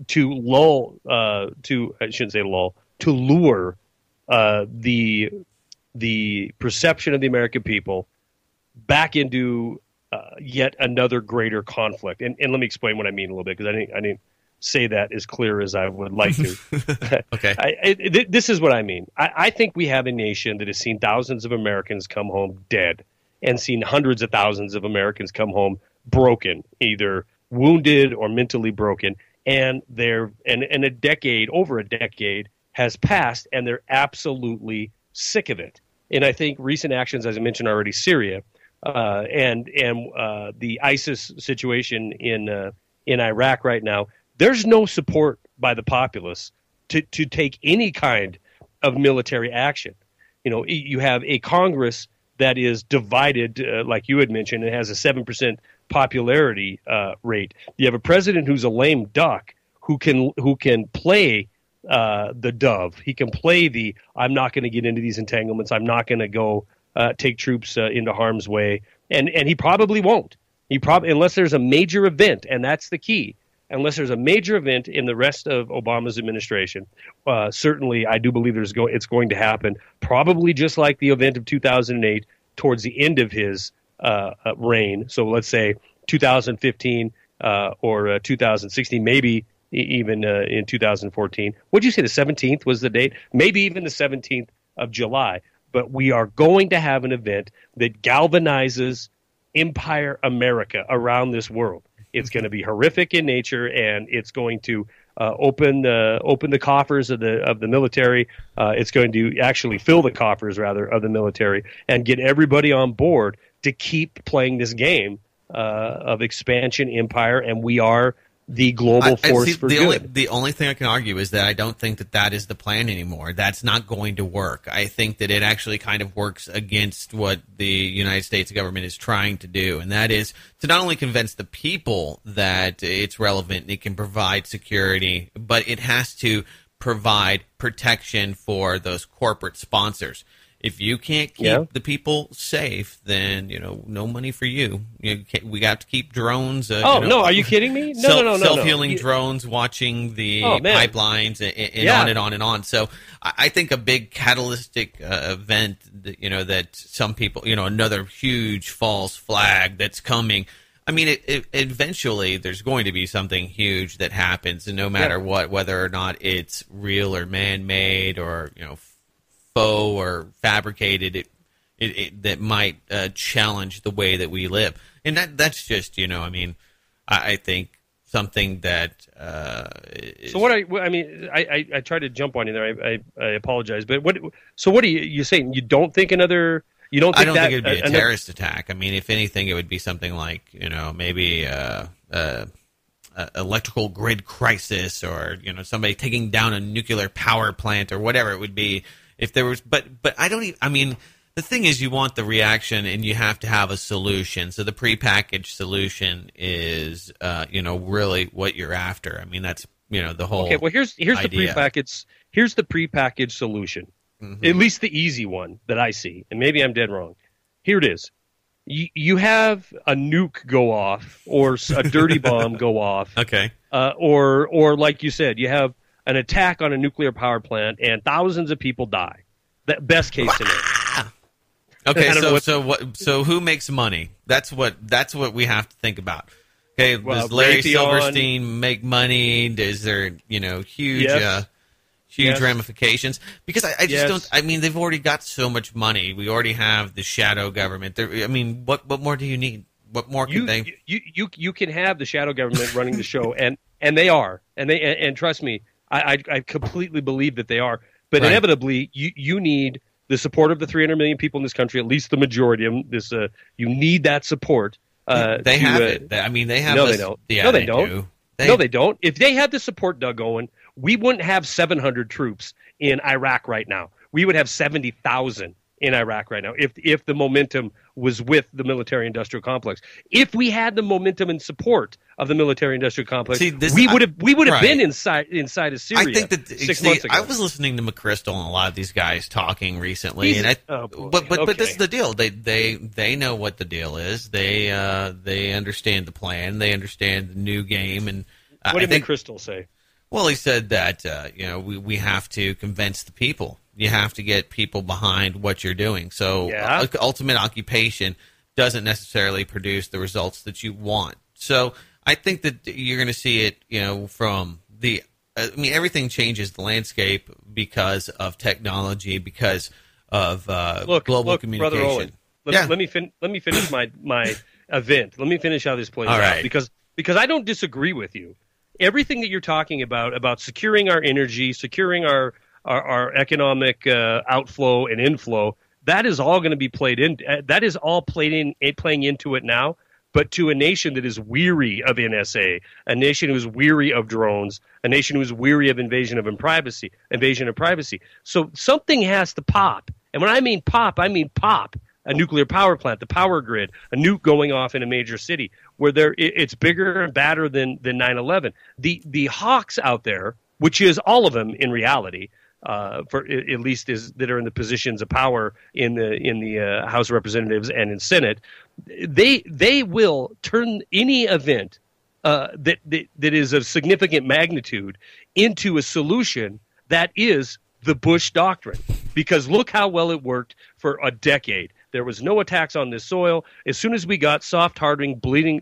to lure the perception of the American people back into yet another greater conflict. And let me explain what I mean a little bit, because I didn't say that as clear as I would like to. Okay. This is what I mean. I think we have a nation that has seen thousands of Americans come home dead, and seen hundreds of thousands of Americans come home broken, either wounded or mentally broken. And over a decade has passed, and they're absolutely sick of it. And I think recent actions, as I mentioned already, Syria, and the ISIS situation in Iraq right now, there's no support by the populace to take any kind of military action. You have a Congress that is divided, like you had mentioned, and has a 7% popularity rate. You have a president who's a lame duck who can play the dove. He can play the I'm not going to get into these entanglements. I'm not going to go take troops into harm's way, and he probably won't. Unless there's a major event, and that's the key. Unless there's a major event in the rest of Obama's administration, certainly I do believe it's going to happen. Probably just like the event of 2008 towards the end of his reign. So let's say 2015 or 2016, maybe even in 2014. What'd you say? The 17th was the date? Maybe even the 17th of July. But we are going to have an event that galvanizes Empire America around this world. It's going to be horrific in nature, and it's going to open the coffers of the military. It's going to actually fill the coffers, rather, of the military, and get everybody on board to keep playing this game of expansion empire. And we are the global force for good. The only thing I can argue is that I don't think that is the plan anymore. That's not going to work. I think that it actually kind of works against what the United States government is trying to do, and that is to not only convince the people that it's relevant and it can provide security, but it has to provide protection for those corporate sponsors. If you can't keep the people safe, then no money for you. We got to keep drones. No! Are you kidding me? No. Self-healing drones watching the pipelines and on and on and on. So I think a big catalytic event, that some people, another huge false flag that's coming. I mean, eventually there's going to be something huge that happens, and no matter what, whether or not it's real or man-made or faux or fabricated, that might challenge the way that we live, and that's just I think something that. So what I tried to jump on you there. I apologize, but what are you saying? You don't think another? You don't? Think I don't think it would be a terrorist attack. I mean, if anything, it would be something like maybe electrical grid crisis, or somebody taking down a nuclear power plant or whatever it would be. If there was, but I don't even. I mean, the thing is, you want the reaction, and you have to have a solution. So the prepackaged solution is, really what you're after. I mean, that's the whole. Okay, well, here's idea. Here's the prepackaged solution. Mm-hmm. At least the easy one that I see, and maybe I'm dead wrong. Here it is. You have a nuke go off, or a dirty bomb go off. Okay. Or like you said, you have an attack on a nuclear power plant, and thousands of people die. That best case scenario. Okay, so who makes money? That's what we have to think about. Okay, does Larry Silverstein make money? Is there huge ramifications? Because I just don't. I mean, they've already got so much money. We already have the shadow government. I mean, what more do you need? What more can they? You can have the shadow government running the show, and they are, and trust me. I completely believe that they are, but inevitably you need the support of the 300 million people in this country, at least the majority of them. You need that support. They have it. I mean, they have. No, they don't. Yeah, no, they don't. No, they don't. If they had the support, Doug Owen, we wouldn't have 700 troops in Iraq right now. We would have 70,000 in Iraq right now if the momentum was with the military-industrial complex. If we had the momentum and support of the military-industrial complex, we would have been inside of Syria. I think that 6 months ago. I was listening to McChrystal and a lot of these guys talking recently, but this is the deal. They know what the deal is. They understand the plan. They understand the new game. And what did McChrystal say? Well, he said that we have to convince the people. You have to get people behind what you're doing. So ultimate occupation doesn't necessarily produce the results that you want. So I think that you're going to see it, from the everything changes the landscape because of technology, because of global communication. Brother Owen, let me finish my event. Let me finish how this plays out. Right. Because I don't disagree with you. Everything that you're talking about securing our energy, securing our economic outflow and inflow, that is all going to be played in. That is all playing into it now. But to a nation that is weary of NSA, a nation who is weary of drones, a nation who is weary of invasion of privacy. So something has to pop. And when I mean pop, a nuclear power plant, the power grid, a nuke going off in a major city, where it's bigger and badder than 9/11. The hawks out there, which is all of them in reality, for at least that are in the positions of power in the House of Representatives and in Senate, they will turn any event that is of significant magnitude into a solution that is the Bush doctrine. Because look how well it worked for a decade. There was no attacks on this soil. As soon as we got soft-hearted, bleeding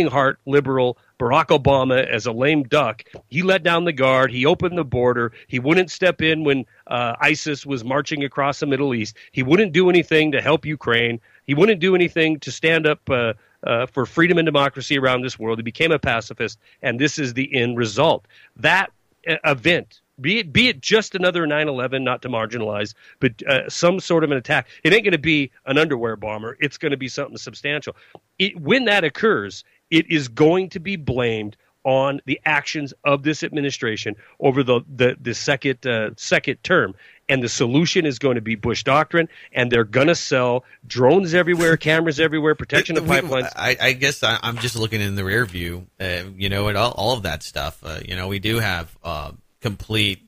heart liberal Barack Obama as a lame duck, he let down the guard. He opened the border. He wouldn't step in when ISIS was marching across the Middle East. He wouldn't do anything to help Ukraine. He wouldn't do anything to stand up for freedom and democracy around this world. He became a pacifist, and this is the end result. That event, be it just another 9/11, not to marginalize, but some sort of an attack. It ain't going to be an underwear bomber. It's going to be something substantial. When that occurs, it is going to be blamed on the actions of this administration over the second term. And the solution is going to be Bush doctrine, and they're going to sell drones everywhere, cameras everywhere, protection of pipelines. I guess I'm just looking in the rear view, at all of that stuff. We do have complete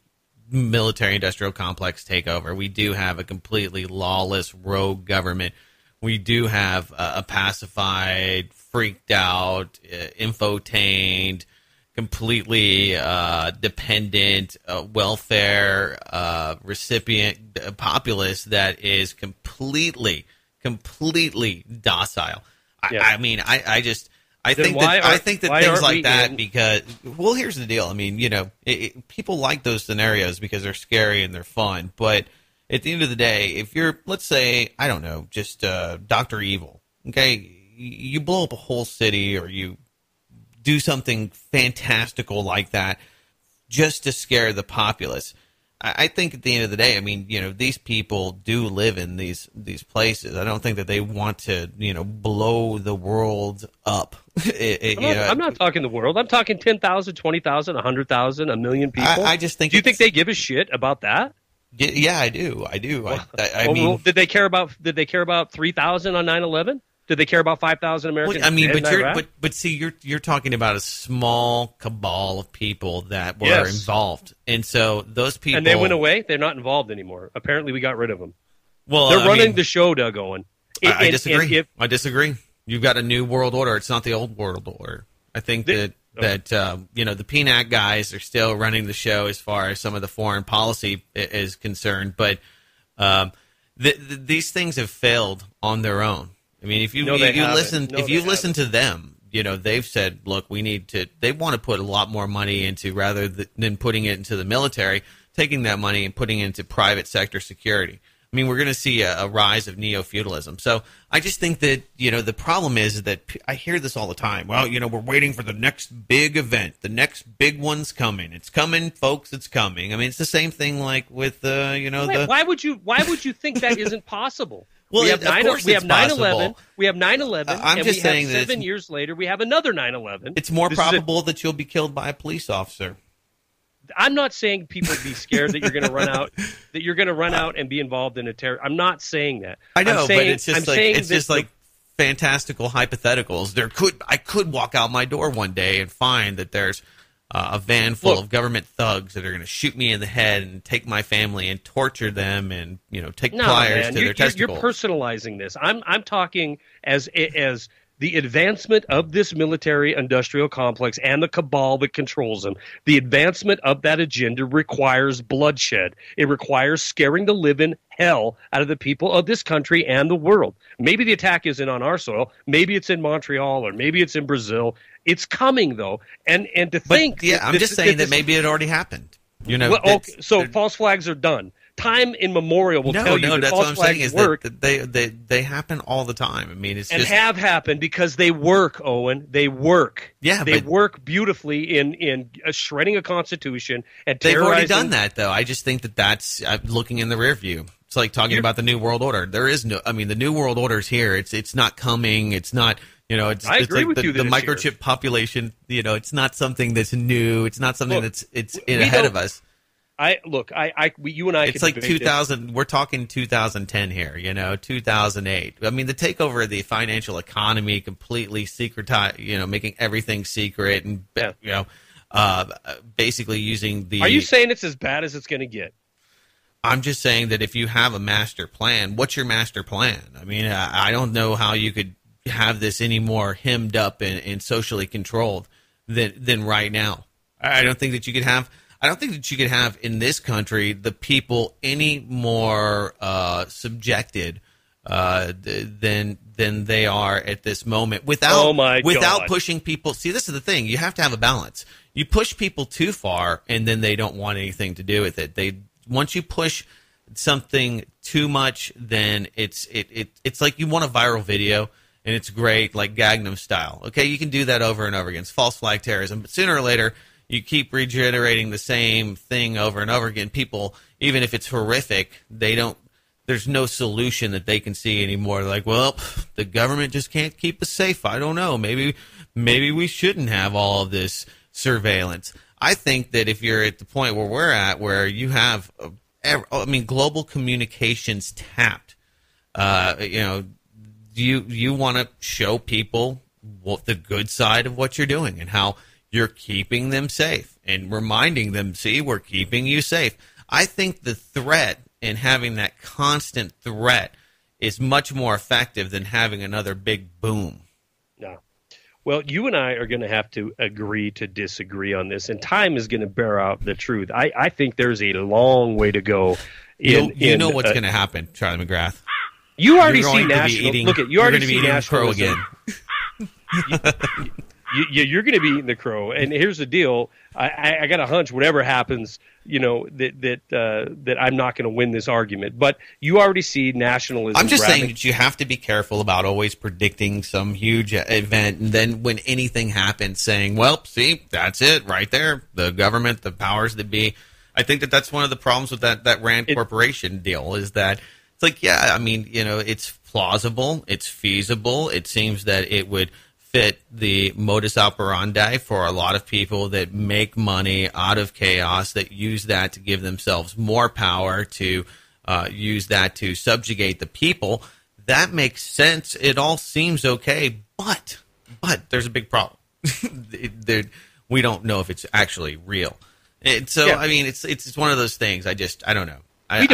military-industrial complex takeover. We do have a completely lawless rogue government. We do have a pacified, freaked out, infotained, completely dependent welfare recipient populace that is completely docile. Yeah. I think that things like that, because, well, here's the deal. I mean, people like those scenarios because they're scary and they're fun. But at the end of the day, if you're, let's say, I don't know, just Dr. Evil, okay, you blow up a whole city, or you do something fantastical like that just to scare the populace. I think at the end of the day, I mean, these people do live in these places. I don't think that they want to, blow the world up. I'm not talking the world. I'm talking 10,000, 20,000, 100,000, a million people. I just think. Do you think they give a shit about that? Yeah, I do. Well, I mean, did they care about 3,000 on 9/11? Did they care about 5,000 Americans? I mean, but see, you're talking about a small cabal of people that were involved, and so those people, and they went away. They're not involved anymore. Apparently, we got rid of them. Well, they're running the show, Doug Owen. I disagree. I disagree. You've got a new world order. It's not the old world order. I think that the PNAC guys are still running the show as far as some of the foreign policy is concerned, but these things have failed on their own. I mean, if you listen to them, they've said, look, they want to put a lot more money into, rather than putting it into the military, taking that money and putting it into private sector security. I mean, we're going to see a rise of neo-feudalism. So I just think that, the problem is that I hear this all the time. Well, we're waiting for the next big event. The next big one's coming. It's coming, folks. It's coming. I mean, it's the same thing like with, Why would you think that isn't possible? Well, we have 9/11. We have 9/11. I'm just saying that 7 years later, we have another 9/11. It's more probable that you'll be killed by a police officer. I'm not saying people be scared that you're going to run out, and be involved in a terror. I'm not saying that. I know, but it's just like fantastical hypotheticals. I could walk out my door one day and find that there's a van full of government thugs that are going to shoot me in the head and take my family and torture them and take pliers to their testicles. You're personalizing this. I'm talking as the advancement of this military-industrial complex and the cabal that controls them. The advancement of that agenda requires bloodshed. It requires scaring the living hell out of the people of this country and the world. Maybe the attack isn't on our soil. Maybe it's in Montreal, or maybe it's in Brazil. It's coming, though. And to think... I'm just saying that maybe it already happened. So false flags are done. Time immemorial will tell you that false flags work. They happen all the time. I mean, have happened because they work, Owen. They work. Yeah, they work beautifully in shredding a constitution and they've terrorizing. already done that, though. I just think that's looking in the rear view. It's like talking about the New World Order. There is no. I mean, the New World Order is here. It's not coming. It's not. I agree with you. The microchip population. It's not something that's new. It's not something that's ahead of us. you and I. It's like 2000. We're talking 2010 here. 2008. I mean, the takeover of the financial economy, completely secret. Making everything secret, and basically using the. Are you saying it's as bad as it's going to get? I'm just saying that if you have a master plan, what's your master plan? I mean, I don't know how you could have this any more hemmed up and socially controlled than right now. I don't think that you could have. I don't think that you could have in this country the people any more subjected than they are at this moment without pushing people. See, this is the thing. You have to have a balance. You push people too far, and then they don't want anything to do with it. Once you push something too much, then it's like you want a viral video, and it's great, like Gangnam Style. Okay, you can do that over and over again. It's false flag terrorism, but sooner or later, you keep regenerating the same thing over and over again. People, even if it's horrific, there's no solution that they can see anymore. They're like, well, the government just can't keep us safe. I don't know. Maybe we shouldn't have all of this surveillance. I think that if you're at the point where we're at, where you have, global communications tapped, you want to show people the good side of what you're doing and how you're keeping them safe and reminding them, see, we're keeping you safe. I think the threat and having that constant threat is much more effective than having another big boom. Yeah. Well, you and I are going to have to agree to disagree on this, and time is going to bear out the truth. I think there's a long way to go. You know what's going to happen, Charlie McGrath. You already see national. You already see national again. You're going to be eating the crow, and here's the deal. I got a hunch. Whatever happens, that I'm not going to win this argument. But you already see nationalism. I'm just saying that you have to be careful about always predicting some huge event, and then when anything happens, saying, "Well, see, that's it right there." The government, the powers that be. I think that's one of the problems with that Rand Corporation deal is that it's like, yeah, I mean, it's plausible, it's feasible. It seems that it would fit the modus operandi for a lot of people that make money out of chaos, that use that to give themselves more power, to use that to subjugate the people. That makes sense. It all seems okay, but there's a big problem. We don't know if it's actually real. And so, yeah. I mean, it's one of those things. I don't know.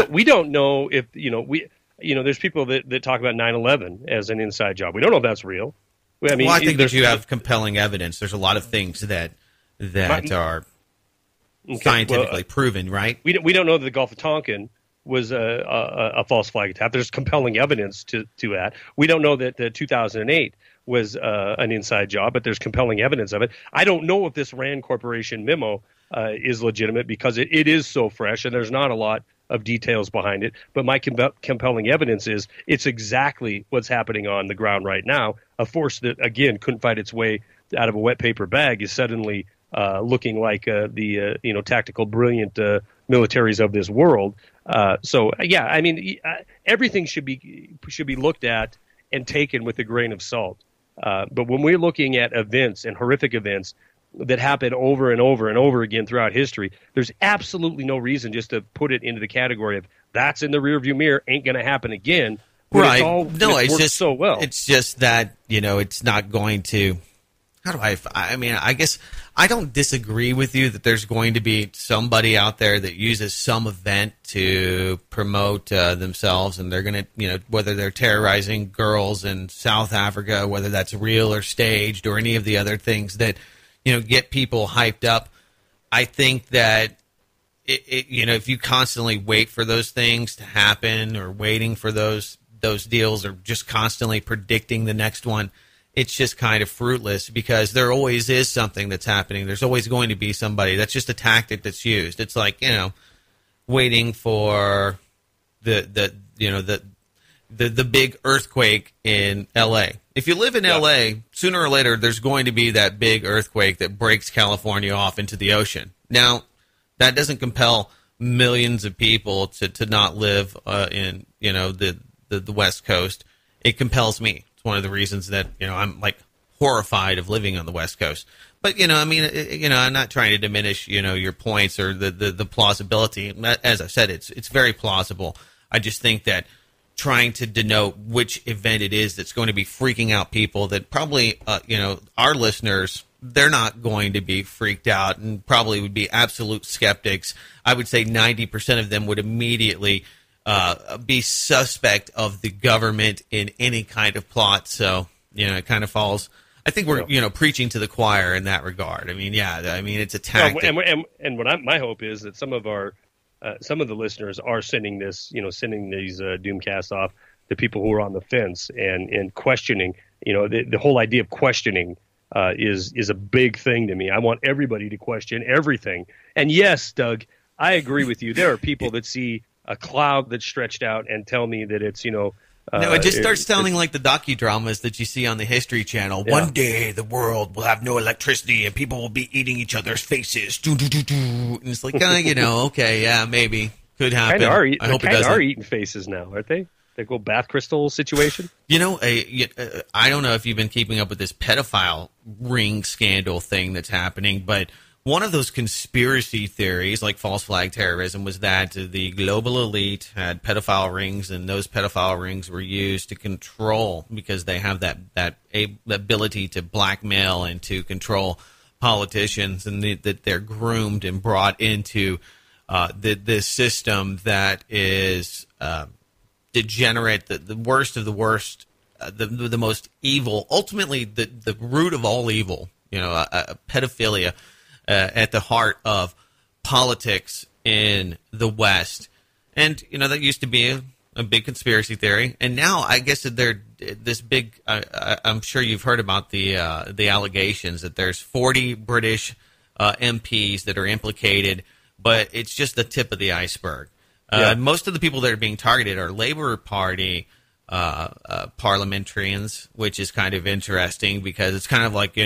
We don't know if, there's people that talk about 9/11 as an inside job. We don't know if that's real. I mean, I think that you have compelling evidence. There's a lot of things that are scientifically proven, right? We don't know that the Gulf of Tonkin was a false flag attack. There's compelling evidence to that. We don't know that the 2008 was an inside job, but there's compelling evidence of it. I don't know if this Rand Corporation memo is legitimate because it is so fresh and there's not a lot of details behind it. But my compelling evidence is it's exactly what's happening on the ground right now. A force that, again, couldn't fight its way out of a wet paper bag is suddenly looking like the tactical, brilliant militaries of this world. So, I mean, everything should be looked at and taken with a grain of salt. But when we're looking at events and horrific events that happen over and over and over again throughout history, there's absolutely no reason just to put it into the category of that's in the rearview mirror, ain't going to happen again. Right. It's just so well. It's just that, it's not going to. How do I guess I don't disagree with you that there's going to be somebody out there that uses some event to promote themselves, and they're going to, whether they're terrorizing girls in South Africa, whether that's real or staged or any of the other things that, get people hyped up. I think that, if you constantly wait for those things to happen or waiting for those deals or just constantly predicting the next one, it's just kind of fruitless because there always is something that's happening. There's always going to be somebody. That's just a tactic that's used. It's like, waiting for the big earthquake in L.A. If you live in L.A., sooner or later there's going to be that big earthquake that breaks California off into the ocean. Now, that doesn't compel millions of people to not live in the West Coast. It compels me. It's one of the reasons that I'm like horrified of living on the West Coast. But, I mean, I'm not trying to diminish, your points or the plausibility. As I said, it's very plausible. I just think that trying to denote which event it is that's going to be freaking out people that probably, our listeners, they're not going to be freaked out and probably would be absolute skeptics. I would say 90% of them would immediately be suspect of the government in any kind of plot. So, it kind of falls. I think we're, preaching to the choir in that regard. I mean, it's a tactic. And my hope is that some of the listeners are sending these Doomcasts off to people who are on the fence and questioning. The whole idea of questioning is a big thing to me. I want everybody to question everything. And yes, Doug, I agree with you. There are people that see a cloud that's stretched out and tell me that it's, no, it just starts sounding like the docudramas that you see on the History Channel. Yeah. One day the world will have no electricity and people will be eating each other's faces. And it's like, okay, yeah, maybe. Could happen. I hope it doesn't. Are eating faces now, aren't they? They go bath crystal situation? I don't know if you've been keeping up with this pedophile ring scandal thing that's happening, but one of those conspiracy theories, like false flag terrorism, was that the global elite had pedophile rings, and those pedophile rings were used to control, because they have that ability to blackmail and to control politicians, and that they're groomed and brought into this system that is degenerate, the worst of the worst, the most evil, ultimately the root of all evil, pedophilia. At the heart of politics in the West. And, that used to be a big conspiracy theory. And now I guess that they're this big, I'm sure you've heard about the allegations that there's 40 British MPs that are implicated, but it's just the tip of the iceberg. Most of the people that are being targeted are Labour Party parliamentarians, which is kind of interesting because it's kind of like,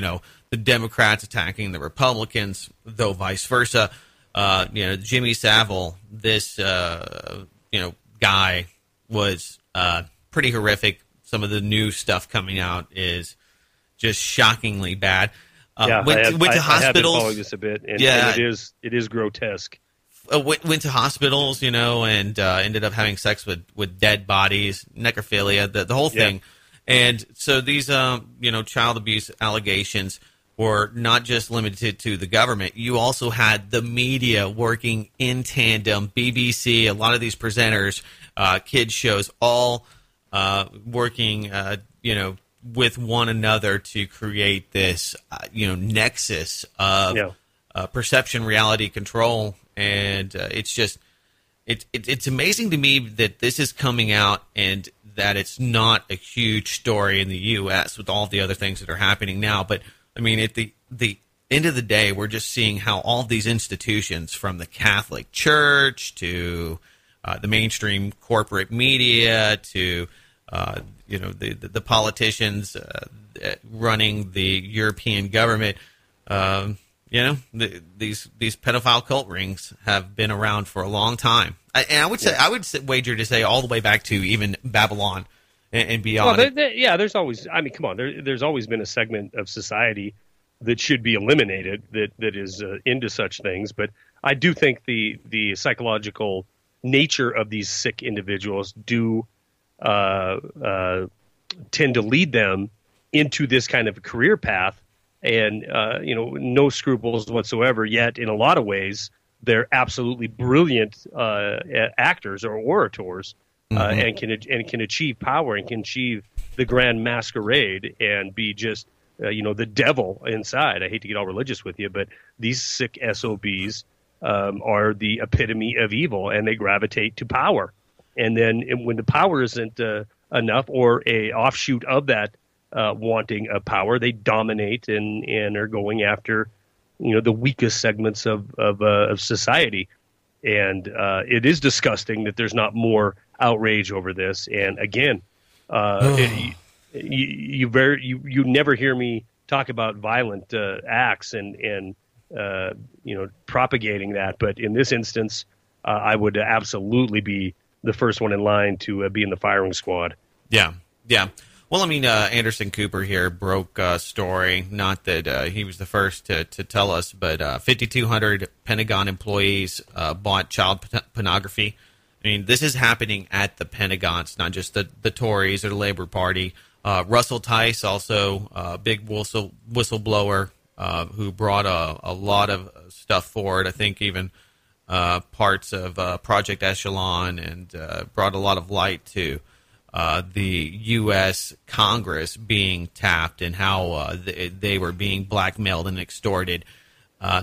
the Democrats attacking the Republicans, though vice versa. Jimmy Savile, this, guy was pretty horrific. Some of the new stuff coming out is just shockingly bad. Went to hospitals. I have been following this a bit, and it is grotesque. Went to hospitals, and ended up having sex with dead bodies, necrophilia, the whole thing. And so these, child abuse allegations were not just limited to the government. You also had the media working in tandem, BBC, a lot of these presenters, kids shows, all working, with one another to create this, nexus of perception, reality, control. And it's just, it's amazing to me that this is coming out and that it's not a huge story in the U.S. with all the other things that are happening now. But I mean, at the end of the day, we're just seeing how all these institutions, from the Catholic Church to the mainstream corporate media to the politicians running the European government, these pedophile cult rings have been around for a long time. I would wager to say all the way back to even Babylon and beyond. Well, there's always. I mean, come on. There's always been a segment of society that should be eliminated that is into such things. But I do think the psychological nature of these sick individuals do tend to lead them into this kind of a career path, and no scruples whatsoever. Yet, in a lot of ways, they're absolutely brilliant actors or orators. And can achieve power and can achieve the grand masquerade and be just the devil inside. I hate to get all religious with you, but these sick SOBs are the epitome of evil, and they gravitate to power. And then when the power isn't enough, or a offshoot of that wanting of power, they dominate and are going after the weakest segments of society. And it is disgusting that there's not more outrage over this. And again, you never hear me talk about violent acts and propagating that. But in this instance, I would absolutely be the first one in line to be in the firing squad. Yeah. Well, I mean, Anderson Cooper here broke a story. Not that he was the first to tell us, but 5,200 Pentagon employees bought child pornography. I mean, this is happening at the Pentagon. It's not just the Tories or the Labor Party. Russell Tice, also a big whistleblower who brought a lot of stuff forward. I think even parts of Project Echelon, and brought a lot of light to the U.S. Congress being tapped and how they were being blackmailed and extorted.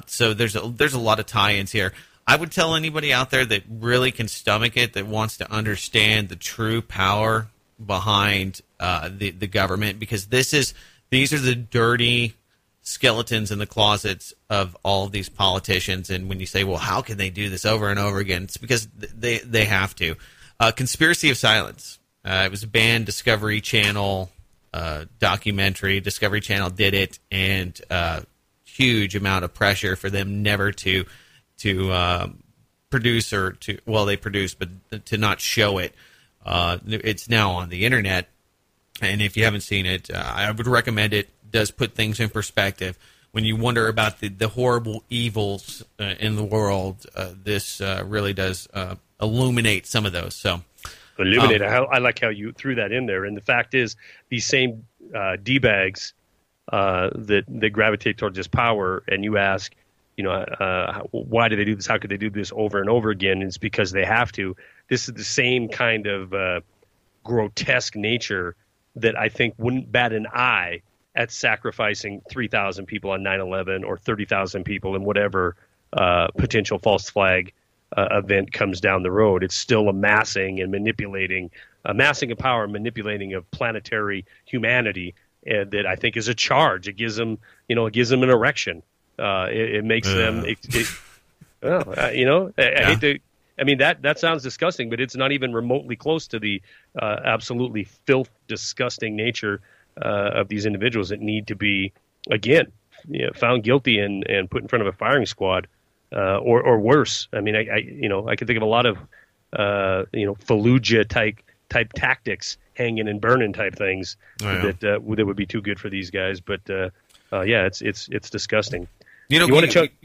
So there's a lot of tie-ins here. I would tell anybody out there that really can stomach it, that wants to understand the true power behind the government, because these are the dirty skeletons in the closets of all of these politicians. And when you say, well, how can they do this over and over again? It's because they have to. Conspiracy of Silence. It was a banned Discovery Channel documentary. Discovery Channel did it, and huge amount of pressure for them never to produce they produced, but to not show it. It's now on the internet, and if you haven't seen it, I would recommend it. It does put things in perspective. When you wonder about the horrible evils in the world, this really does illuminate some of those. So, illuminate. I like how you threw that in there. And the fact is, these same D-bags that gravitate towards this power, and you ask, why do they do this? How could they do this over and over again? And it's because they have to. This is the same kind of grotesque nature that I think wouldn't bat an eye at sacrificing 3,000 people on 9/11 or 30,000 people in whatever potential false flag event comes down the road. It's still amassing and manipulating, amassing of power, manipulating of planetary humanity, that I think is a charge. It gives them, an erection. It makes them, I hate to. I mean, that sounds disgusting, but it's not even remotely close to the absolutely filth, disgusting nature of these individuals that need to be, again, found guilty and put in front of a firing squad, or worse. I mean, I can think of a lot of, Fallujah type tactics, hanging and burning type things that would be too good for these guys. But it's disgusting. You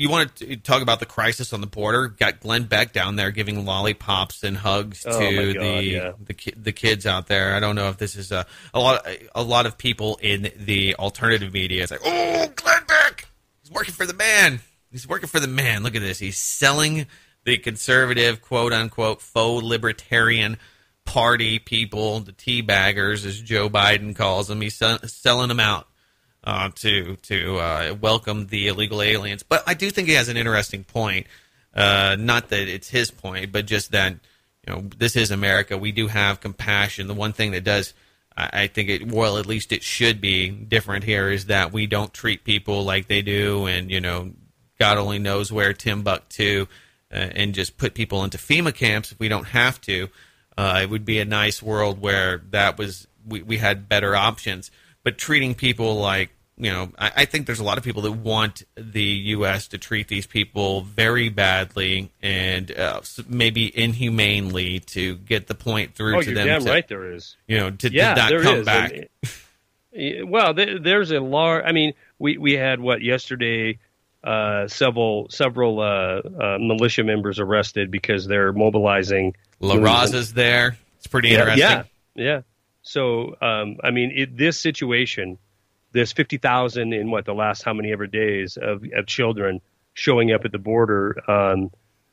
want to talk about the crisis on the border? Got Glenn Beck down there giving lollipops and hugs to the kids out there. I don't know if this is a lot of people in the alternative media. It's like, oh, Glenn Beck, he's working for the man. He's working for the man. Look at this. He's selling the conservative, quote unquote, faux libertarian party people, the teabaggers, as Joe Biden calls them. He's selling them out. To welcome the illegal aliens. But I do think he has an interesting point. Not that it's his point, but just that, this is America. We do have compassion. The one thing that does, I think at least it should be different here, is that we don't treat people like they do, and, God only knows where Timbuktu, and just put people into FEMA camps if we don't have to. It would be a nice world where we had better options. But treating people like, I think there's a lot of people that want the U.S. to treat these people very badly and maybe inhumanely to get the point through to them. Oh, you're damn right there is. To not come back. Well, there's a large. I mean, we had yesterday? Several militia members arrested because they're mobilizing. La Raza's there. It's pretty interesting. Yeah. So, this situation, there's 50,000 in the last how many ever days of children showing up at the border.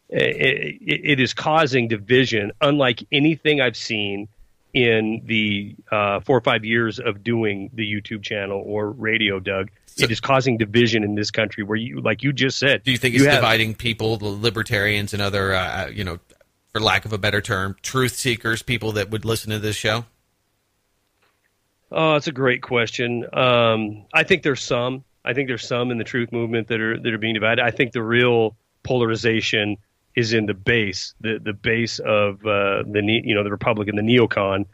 It is causing division, unlike anything I've seen in the 4 or 5 years of doing the YouTube channel or radio, Doug. It is causing division in this country where like you just said. Do you think it's dividing people, the libertarians and other, for lack of a better term, truth seekers, people that would listen to this show? Oh, it's a great question. I think there's some. I think there's some in the truth movement that are being divided. I think the real polarization is in the base, the base of the Republican, the Neocon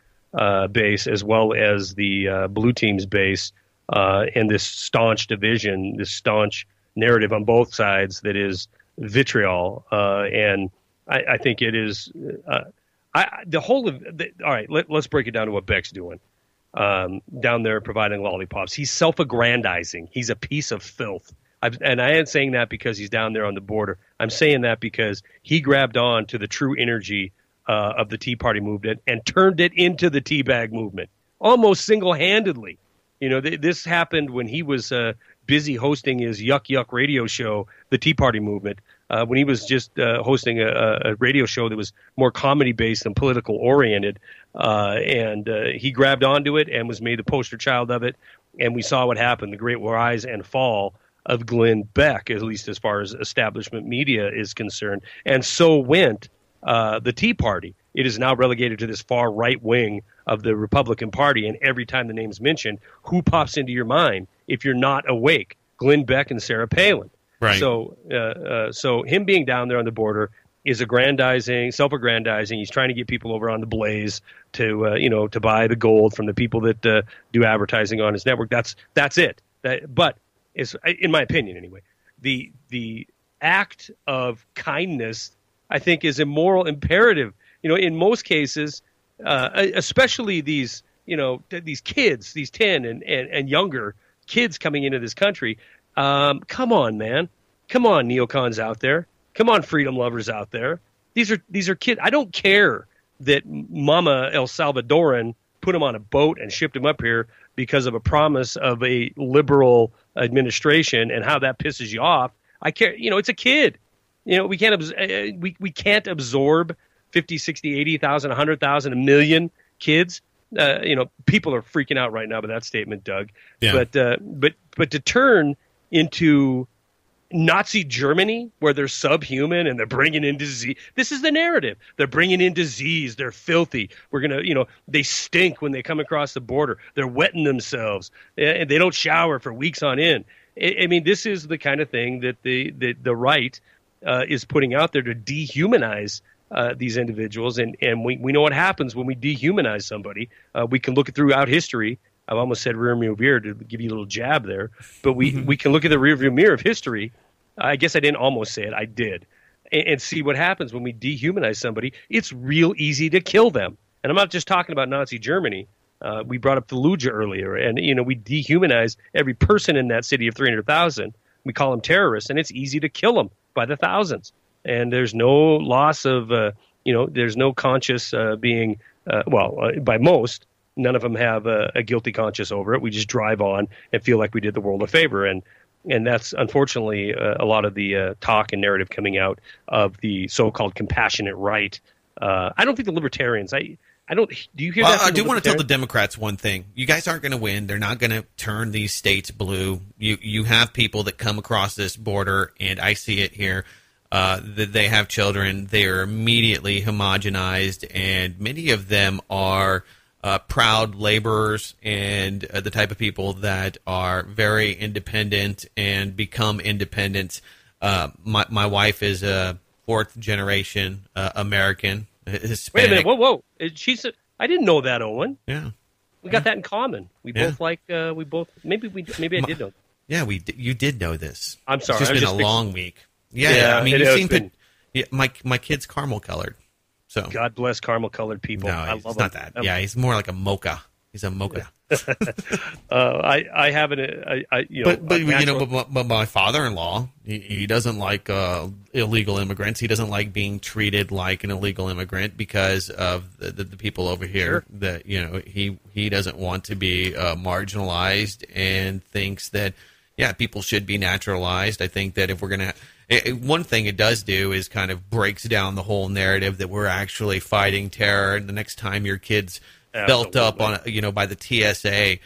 base, as well as the Blue Team's base, and this staunch division, this staunch narrative on both sides that is vitriol. And I think it is the whole of. All right, let's break it down to what Beck's doing. down there providing lollipops. He's self-aggrandizing. He's a piece of filth. And I ain't saying that because he's down there on the border. I'm saying that because he grabbed on to the true energy of the Tea Party movement and turned it into the teabag movement, almost single-handedly. You know, this happened when he was busy hosting his Yuck Yuck radio show, the Tea Party movement, when he was just hosting a radio show that was more comedy-based than political-oriented. And he grabbed onto it and was made the poster child of it. And we saw what happened, the great rise and fall of Glenn Beck, at least as far as establishment media is concerned. And so went the Tea Party. It is now relegated to this far right wing of the Republican Party. And every time the name's mentioned, who pops into your mind if you're not awake? Glenn Beck and Sarah Palin. Right. So him being down there on the border is self-aggrandizing. He's trying to get people over on the Blaze to buy the gold from the people that do advertising on his network. That's it. But in my opinion, anyway, the act of kindness, I think, is a moral imperative. You know, in most cases, especially these kids, these 10 and younger kids coming into this country. Come on, man. Come on, neocons out there. Come on, freedom lovers out there. These are kids. I don't care that Mama El Salvadoran put them on a boat and shipped them up here because of a promise of a liberal administration and how that pisses you off. I care. You know, it's a kid. You know, we can't absorb 50, 60, 80,000, 100,000, a million kids. People are freaking out right now by that statement, Doug. Yeah. But to turn into Nazi Germany, where they're subhuman and they're bringing in disease. This is the narrative. They're bringing in disease. They're filthy. We're going to, they stink when they come across the border. They're wetting themselves. And they don't shower for weeks on end. I mean, this is the kind of thing that the right is putting out there to dehumanize these individuals. And we know what happens when we dehumanize somebody. We can look throughout history. I've almost said rearview mirror to give you a little jab there, but we can look at the rearview mirror of history. I guess I didn't almost say it. I did. And see what happens when we dehumanize somebody. It's real easy to kill them. And I'm not just talking about Nazi Germany. We brought up Fallujah earlier, and we dehumanize every person in that city of 300,000. We call them terrorists, and it's easy to kill them by the thousands. And there's no loss of, there's no conscious being, by most. None of them have a guilty conscience over it. We just drive on and feel like we did the world a favor. And that's unfortunately a lot of the talk and narrative coming out of the so-called compassionate right. I don't think the libertarians, I don't, do you hear that? I do want to tell the Democrats one thing. You guys aren't going to win. They're not going to turn these states blue. You have people that come across this border, and I see it here, that they have children. They are immediately homogenized, and many of them are proud laborers and the type of people that are very independent and become independent. My wife is a fourth generation American, Hispanic. Wait a minute, whoa! I didn't know that, Owen. Yeah, we got that in common. We both maybe I did know. Yeah, you did know this. I'm sorry, it's just been a long week. Yeah, I mean, you seem my kid's caramel colored. So God bless caramel-colored people. No, I love it's not that. Yeah, he's more like a mocha. He's a mocha. I haven't. But my father-in-law, he doesn't like illegal immigrants. He doesn't like being treated like an illegal immigrant because of the people over here. Sure. That he doesn't want to be marginalized and thinks that people should be naturalized. I think that if we're gonna. One thing it does do is kind of breaks down the whole narrative that we're actually fighting terror. And the next time your kid's belt up on, by the TSA,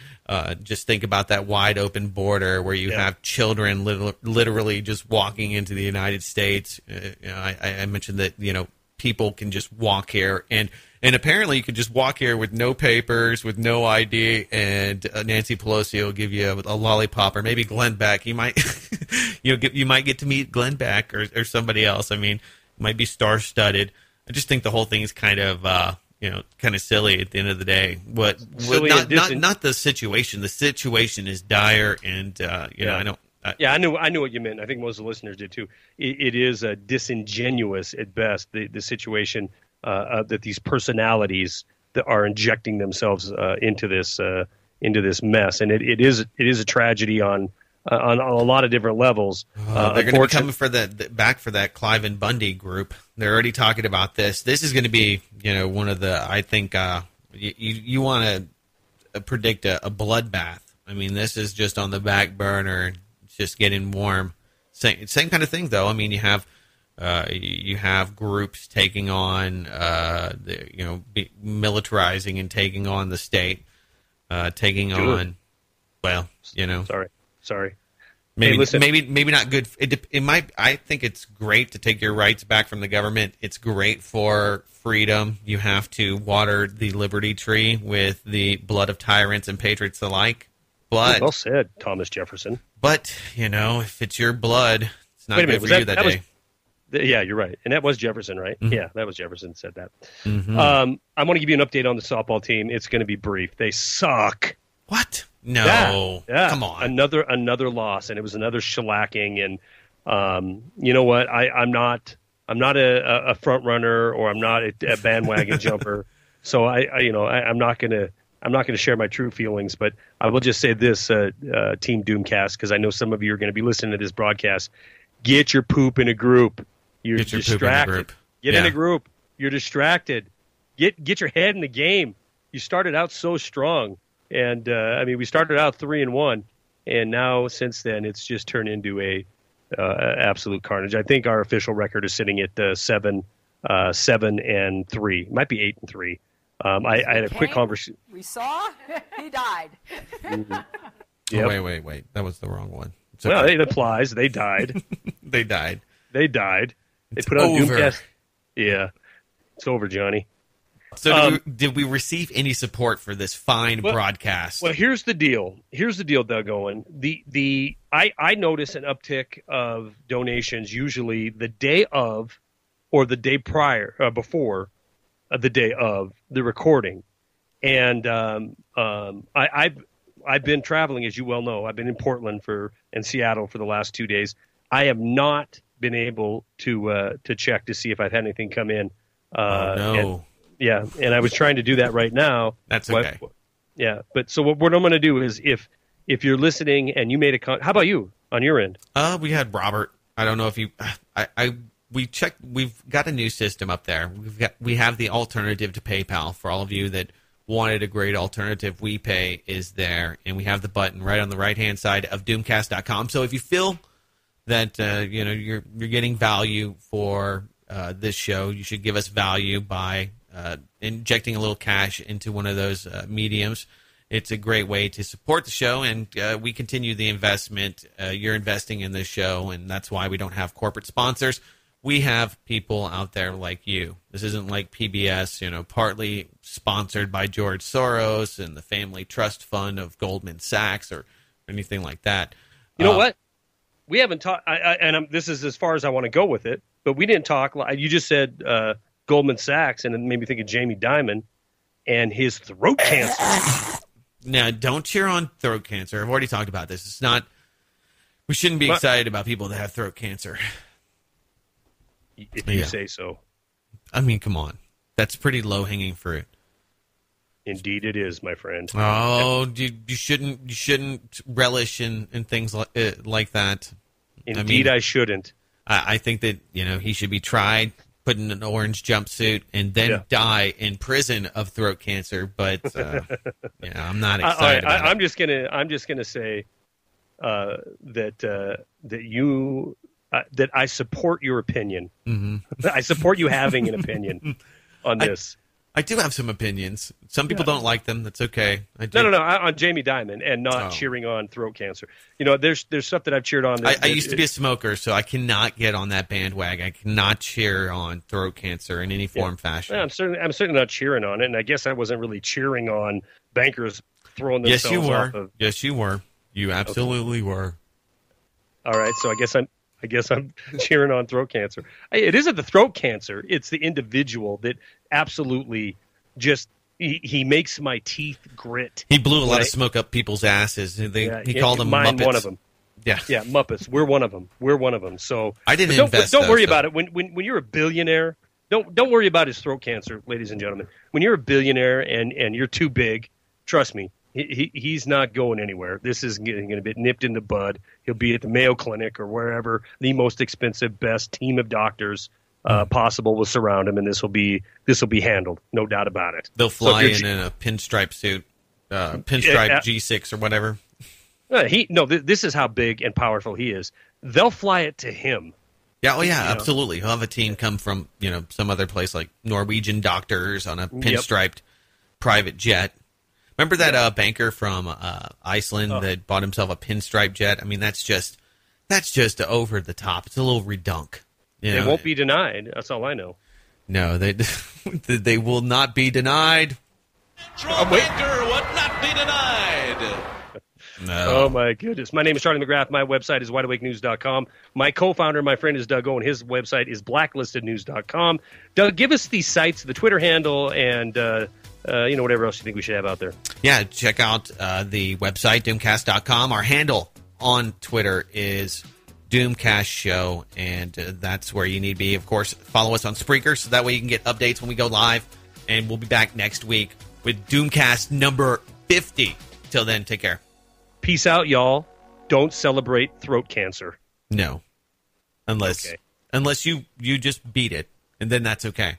just think about that wide open border where you have children literally just walking into the United States. I mentioned that people can just walk here, and apparently you can just walk here with no papers, with no ID, and Nancy Pelosi will give you a lollipop, or maybe Glenn Beck. You might, you might get to meet Glenn Beck or somebody else. I mean, it might be star-studded. I just think the whole thing is kind of silly at the end of the day. Not the situation. The situation is dire, and I don't. I knew what you meant. I think most of the listeners did too. It is disingenuous at best, the situation that these personalities that are injecting themselves into this mess, and it is a tragedy on a lot of different levels. They're going to be coming for back for that Clive and Bundy group. They're already talking about this. This is going to be, one of the, I think, you want to predict a bloodbath. I mean, this is just on the back burner, just getting warm. Same kind of thing, though. I mean, you have groups taking on, militarizing and taking on the state, taking on, Sorry. Maybe, hey, listen. maybe not good. It might. I think it's great to take your rights back from the government. It's great for freedom. You have to water the liberty tree with the blood of tyrants and patriots alike. But well said, Thomas Jefferson. But if it's your blood, it's not good for you that day. Yeah, you're right. And that was Jefferson, right? Mm-hmm. Yeah, that was Jefferson said that. Mm-hmm. I want to give you an update on the softball team. It's going to be brief. They suck. What? No. Yeah. Come on. Another loss, and it was another shellacking. And you know what? I'm not a front runner, or I'm not a bandwagon jumper. So I'm not gonna share my true feelings. But I will just say this, Team Doomcast, because I know some of you are going to be listening to this broadcast. Get your poop in a group. You're distracted. Get in a group. You're distracted. Get your head in the game. You started out so strong. And, we started out 3-1, and now since then it's just turned into a absolute carnage. I think our official record is sitting at 7-3. It might be 8-3. I had a quick conversation. We saw he died. Mm-hmm. Yep. Oh, wait. That was the wrong one. Well, it applies. They died. They died. They put on Doomcast. Yeah. It's over, Johnny. So did we receive any support for this fine broadcast? Well, here's the deal. Doug Owen. I notice an uptick of donations usually the day of or the day prior, before the day of the recording. And I've been traveling, as you well know. I've been in Portland and Seattle for the last 2 days. I have not been able to check to see if I've had anything come in. No. And I was trying to do that right now. That's okay. But so what I'm going to do is if you're listening and you made how about you on your end? We had Robert. I don't know if you. We checked. We've got a new system up there. We have the alternative to PayPal for all of you that wanted a great alternative. WePay is there, and we have the button right on the right hand side of Doomcast.com. So if you feel that you're getting value for this show, you should give us value by injecting a little cash into one of those mediums. It's a great way to support the show, and we continue the investment. You're investing in this show, and that's why we don't have corporate sponsors. We have people out there like you. This isn't like PBS, partly sponsored by George Soros and the Family Trust Fund of Goldman Sachs or anything like that. You know what? We haven't talked, this is as far as I want to go with it, but we didn't talk. You just said Goldman Sachs, and it made me think of Jamie Dimon and his throat cancer. Now, don't cheer on throat cancer. I've already talked about this. It's not. We shouldn't be excited about people that have throat cancer. If you say so. I mean, come on. That's pretty low-hanging fruit. Indeed it is, my friend. Oh, you shouldn't relish in things like that. Indeed, I shouldn't. I think that he should be tried, put in an orange jumpsuit, and then die in prison of throat cancer. But I'm not excited. I'm just gonna say that I support your opinion. Mm-hmm. I support you having an opinion on this. I do have some opinions. Some people don't like them. That's okay. No. On Jamie Dimon and not cheering on throat cancer. There's stuff that I've cheered on. I used to be a smoker, so I cannot get on that bandwagon. I cannot cheer on throat cancer in any form, fashion. Yeah, I'm certainly not cheering on it, and I guess I wasn't really cheering on bankers throwing themselves off of. Yes, you were. You absolutely were. All right, so I guess I'm cheering on throat cancer. It isn't the throat cancer. It's the individual that absolutely just he makes my teeth grit. He blew a lot of smoke up people's asses. He called them Muppets. One of them. Yeah, Muppets. We're one of them. So I didn't invest. Don't worry about it. When you're a billionaire Don't worry about his throat cancer, ladies and gentlemen. When you're a billionaire and you're too big, trust me, he's not going anywhere. This is going to be nipped in the bud. He'll be at the Mayo Clinic or wherever the most expensive, best team of doctors possible will surround him, and this will be handled, no doubt about it. They'll fly in a pinstripe suit, pinstripe G6 or whatever. This is how big and powerful he is. They'll fly it to him. Yeah, absolutely. He'll have a team come from, some other place like Norwegian doctors on a pinstriped private jet. Remember that banker from Iceland that bought himself a pinstripe jet? I mean, that's just over the top. It's a little redunk. It won't be denied. That's all I know. No, they will not be denied. Trump banker would not be denied. No. Oh, my goodness. My name is Charlie McGrath. My website is wideawakenews.com. My co-founder, my friend, is Doug Owen. His website is blacklistednews.com. Doug, give us these sites, the Twitter handle, and whatever else you think we should have out there. Yeah, check out the website, doomcast.com. Our handle on Twitter is Doomcast Show, and that's where you need to be. Of course, follow us on Spreaker, so that way you can get updates when we go live. And we'll be back next week with Doomcast number 50. Till then, take care. Peace out, y'all. Don't celebrate throat cancer. No. Unless you just beat it, and then that's okay.